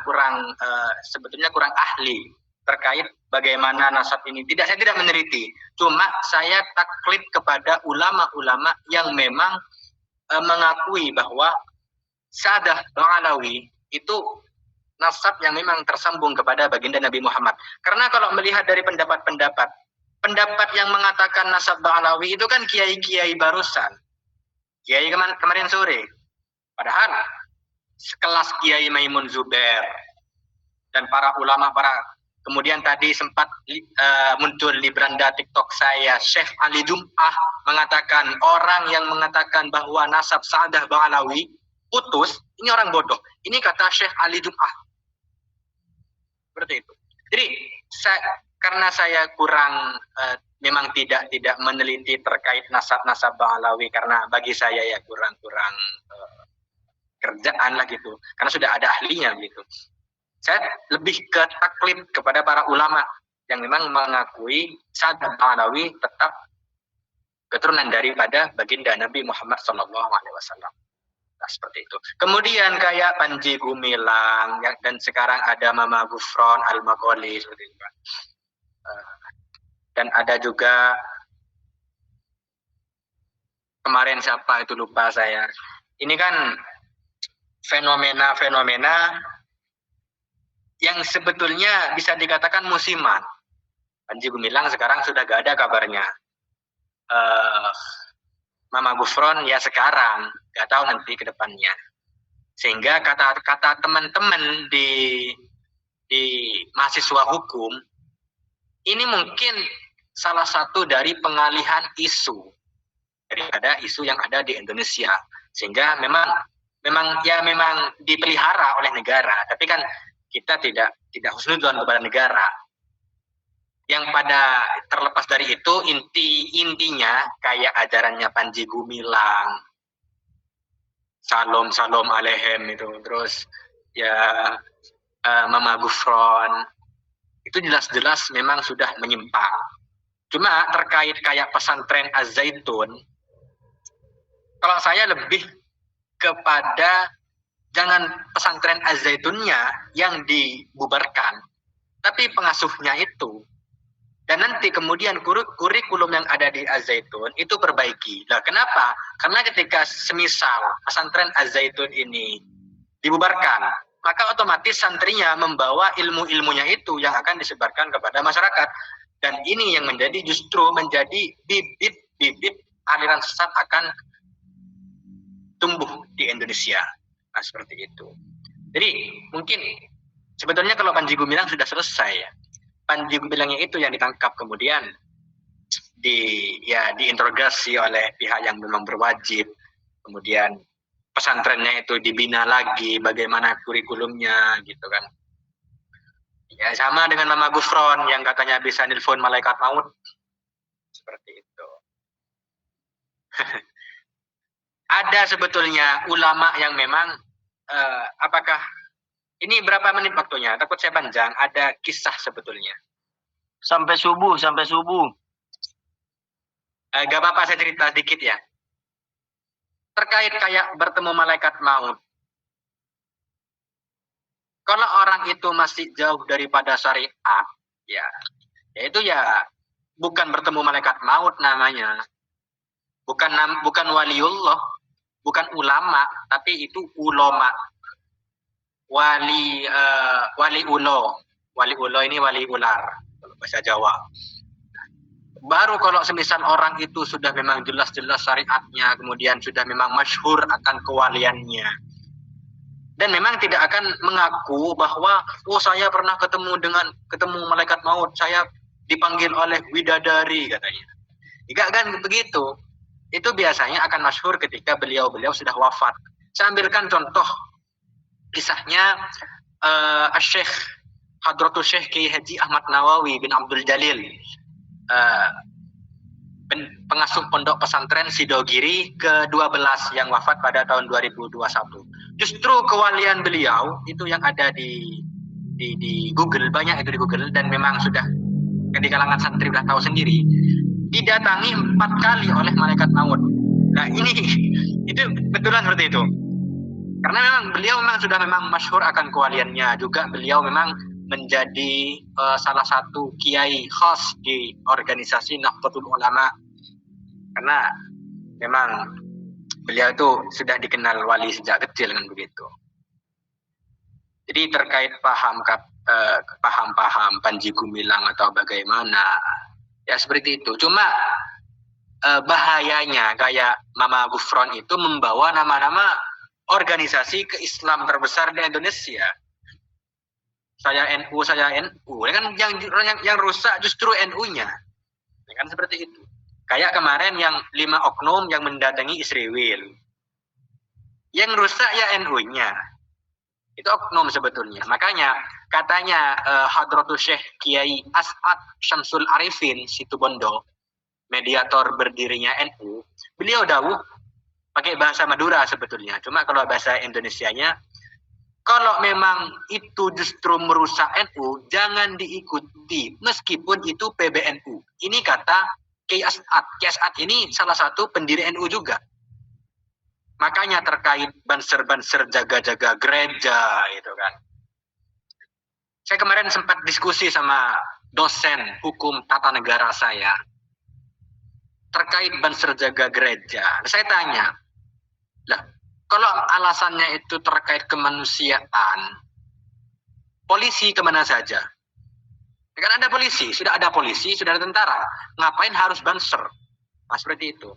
[SPEAKER 1] sebetulnya kurang ahli terkait bagaimana nasab ini. Saya tidak meneliti. Cuma saya taklid kepada ulama-ulama yang memang mengakui bahwa Sa'dah Ba'alawi itu nasab yang memang tersambung kepada baginda Nabi Muhammad. Karena kalau melihat dari pendapat yang mengatakan nasab Ba'alawi itu kan kiai-kiai barusan. Kiai kemarin sore. Padahal sekelas Kiai Maimun Zubair dan para ulama kemudian tadi sempat muncul di beranda TikTok saya Syekh Ali Jum'ah mengatakan orang yang mengatakan bahwa nasab Sa'dah Ba'alawi putus, ini orang bodoh. Ini kata Syekh Ali Jum'ah. Seperti itu. Jadi karena saya kurang memang tidak meneliti terkait nasab Ba'alawi karena bagi saya ya kurang kerjaan lah gitu. Karena sudah ada ahlinya gitu. Saya lebih ke taklid kepada para ulama yang memang mengakui Sa'dah Ba'alawi tetap keturunan daripada baginda Nabi Muhammad SAW. Nah, seperti itu. Kemudian kayak Panji Gumilang dan sekarang ada Mama Gufron Al-Magholi seperti itu. Dan ada juga kemarin siapa itu lupa saya. Ini kan fenomena yang sebetulnya bisa dikatakan musiman. Panji Gumilang sekarang sudah gak ada kabarnya. Mama Gufron ya sekarang, gak tahu nanti ke depannya. Sehingga kata teman-teman di mahasiswa hukum, ini mungkin salah satu dari pengalihan isu daripada isu yang ada di Indonesia. Sehingga memang dipelihara oleh negara, tapi kan kita tidak husnudzon kepada negara. Yang pada terlepas dari itu intinya kayak ajarannya Panji Gumilang, Salam Alehem itu, terus ya Mama Gufron, itu jelas-jelas memang sudah menyimpang. Cuma terkait kayak pesantren Az-Zaitun, kalau saya lebih kepada jangan pesantren Az-Zaitunnya yang dibubarkan, tapi pengasuhnya itu. Dan nanti kemudian kurikulum yang ada di Az-Zaitun itu perbaiki. Nah, kenapa? Karena ketika semisal pesantren Az-Zaitun ini dibubarkan, maka otomatis santrinya membawa ilmu-ilmunya itu yang akan disebarkan kepada masyarakat. Dan ini yang justru menjadi bibit aliran sesat akan tumbuh di Indonesia. Nah, seperti itu. Jadi mungkin sebetulnya kalau Panji Gumilang sudah selesai ya. Panji Gumilangnya itu yang ditangkap kemudian diinterogasi oleh pihak yang memang berwajib. Kemudian pesantrennya itu dibina lagi bagaimana kurikulumnya gitu kan. Ya sama dengan Mama Gufron yang katanya bisa nelpon malaikat maut. Seperti itu. Ada sebetulnya ulama yang memang apakah ini berapa menit waktunya? Takut saya panjang. Ada kisah sebetulnya.
[SPEAKER 6] Sampai subuh.
[SPEAKER 1] Gak apa-apa saya cerita sedikit ya. Terkait kayak bertemu malaikat maut. Kalau orang itu masih jauh daripada syariat, ya itu ya bukan bertemu malaikat maut namanya. Bukan waliullah, bukan ulama, tapi itu ulama. Wali ulo ini wali ular bahasa Jawa. Baru kalau semisal orang itu sudah memang jelas-jelas syariatnya, kemudian sudah memang masyhur akan kewaliannya, dan memang tidak akan mengaku bahwa saya pernah ketemu malaikat maut, saya dipanggil oleh widadari katanya. Tidak kan begitu. Itu biasanya akan masyhur ketika beliau sudah wafat. Saya ambilkan contoh kisahnya Syekh Hadratus Syekh Kiai Haji Ahmad Nawawi bin Abdul Jalil, pengasuh pondok pesantren Sidogiri ke-12 yang wafat pada tahun 2021. Justru kewalian beliau itu yang ada di Google, banyak itu di Google, dan memang sudah di kalangan santri sudah tahu sendiri. didatangi 4 kali oleh malaikat maut. Nah ini itu betulan seperti itu. Karena memang beliau sudah masyhur akan kewaliannya, juga beliau memang menjadi salah satu kiai khas di organisasi Nahdlatul Ulama. Karena memang beliau itu sudah dikenal wali sejak kecil kan begitu. Jadi terkait paham-paham Panji Gumilang atau bagaimana, ya seperti itu. Cuma bahayanya kayak Mama Gufron itu membawa nama-nama organisasi keislam terbesar di Indonesia. Saya NU. Ya kan yang rusak justru NU-nya. Ya kan seperti itu. Kayak kemarin yang 5 oknum yang mendatangi Israel. Yang rusak ya NU-nya. Itu oknum sebetulnya. Makanya katanya Hadratul Syekh Kiai As'ad Syamsul Arifin Situbondo, mediator berdirinya NU, beliau dawuh pakai bahasa Madura sebetulnya. Cuma kalau bahasa Indonesianya, kalau memang itu justru merusak NU, jangan diikuti meskipun itu PBNU. Ini kata Kiai As'ad. Kiai As'ad ini salah satu pendiri NU juga. Makanya terkait banser-banser jaga-jaga gereja gitu kan. Saya kemarin sempat diskusi sama dosen hukum tata negara saya terkait banser jaga gereja. Saya tanya, lah kalau alasannya itu terkait kemanusiaan, polisi kemana saja? Kan ada polisi, sudah ada tentara. Ngapain harus banser? Nah, seperti itu.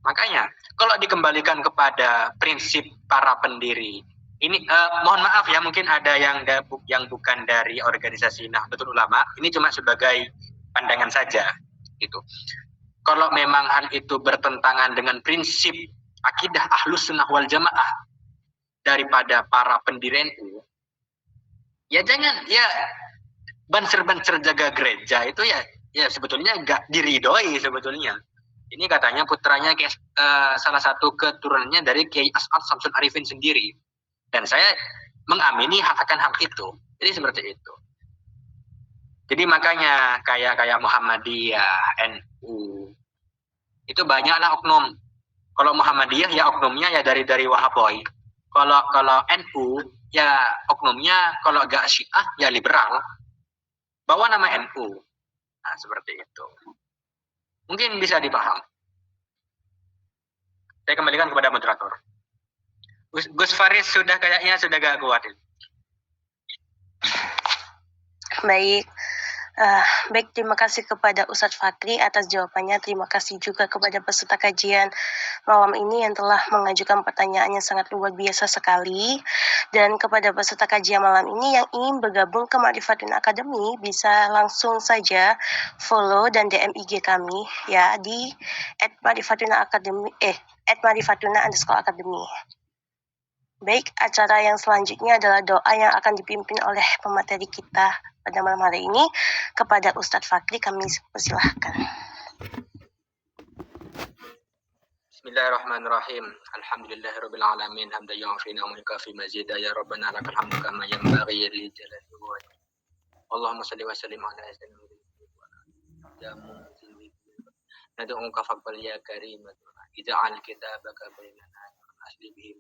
[SPEAKER 1] Makanya, kalau dikembalikan kepada prinsip para pendiri, ini mohon maaf ya, mungkin ada yang bukan dari organisasi Nahdlatul Ulama, ini cuma sebagai pandangan saja, gitu. Kalau memang hal itu bertentangan dengan prinsip akidah Ahlus Sunnah wal Jamaah daripada para pendiri NU, ya jangan, ya banser-banser jaga gereja itu ya sebetulnya nggak diridhoi sebetulnya. Ini katanya putranya salah satu keturunannya dari Kiai As'ad Syamsul Arifin sendiri. Dan saya mengamini akan hal itu. Jadi seperti itu. Jadi makanya kayak Muhammadiyah, NU, itu banyaklah oknum. Kalau Muhammadiyah ya oknumnya ya dari Wahaboy. Kalau NU ya oknumnya kalau agak Syiah ya liberal. Bawa nama NU. Nah, seperti itu. Mungkin bisa dipaham. Saya kembalikan kepada moderator. Gus Faris kayaknya sudah gak kuat.
[SPEAKER 3] Baik. Baik, terima kasih kepada Ustadz Fakri atas jawabannya. Terima kasih juga kepada peserta kajian malam ini yang telah mengajukan pertanyaan yang sangat luar biasa sekali. Dan kepada peserta kajian malam ini yang ingin bergabung ke Ma'rifatun Academy, bisa langsung saja follow dan DM IG kami ya di @marifatuna_academy. Baik, acara yang selanjutnya adalah doa yang akan dipimpin oleh pemateri kita pada malam hari ini. Kepada Ustadz Fakri kami persilahkan.
[SPEAKER 1] Bismillahirrahmanirrahim. Alhamdulillahirabbil alamin. Hamdan yu'afina wa yukafi mazida ya rabbana lakal hamdu kama yanbaghi li jalali wajhik. Allahumma shalli wa sallim ala sayyidina Nad'uka faqbal ya karim. Ij'al kitabaka bainana asli bihi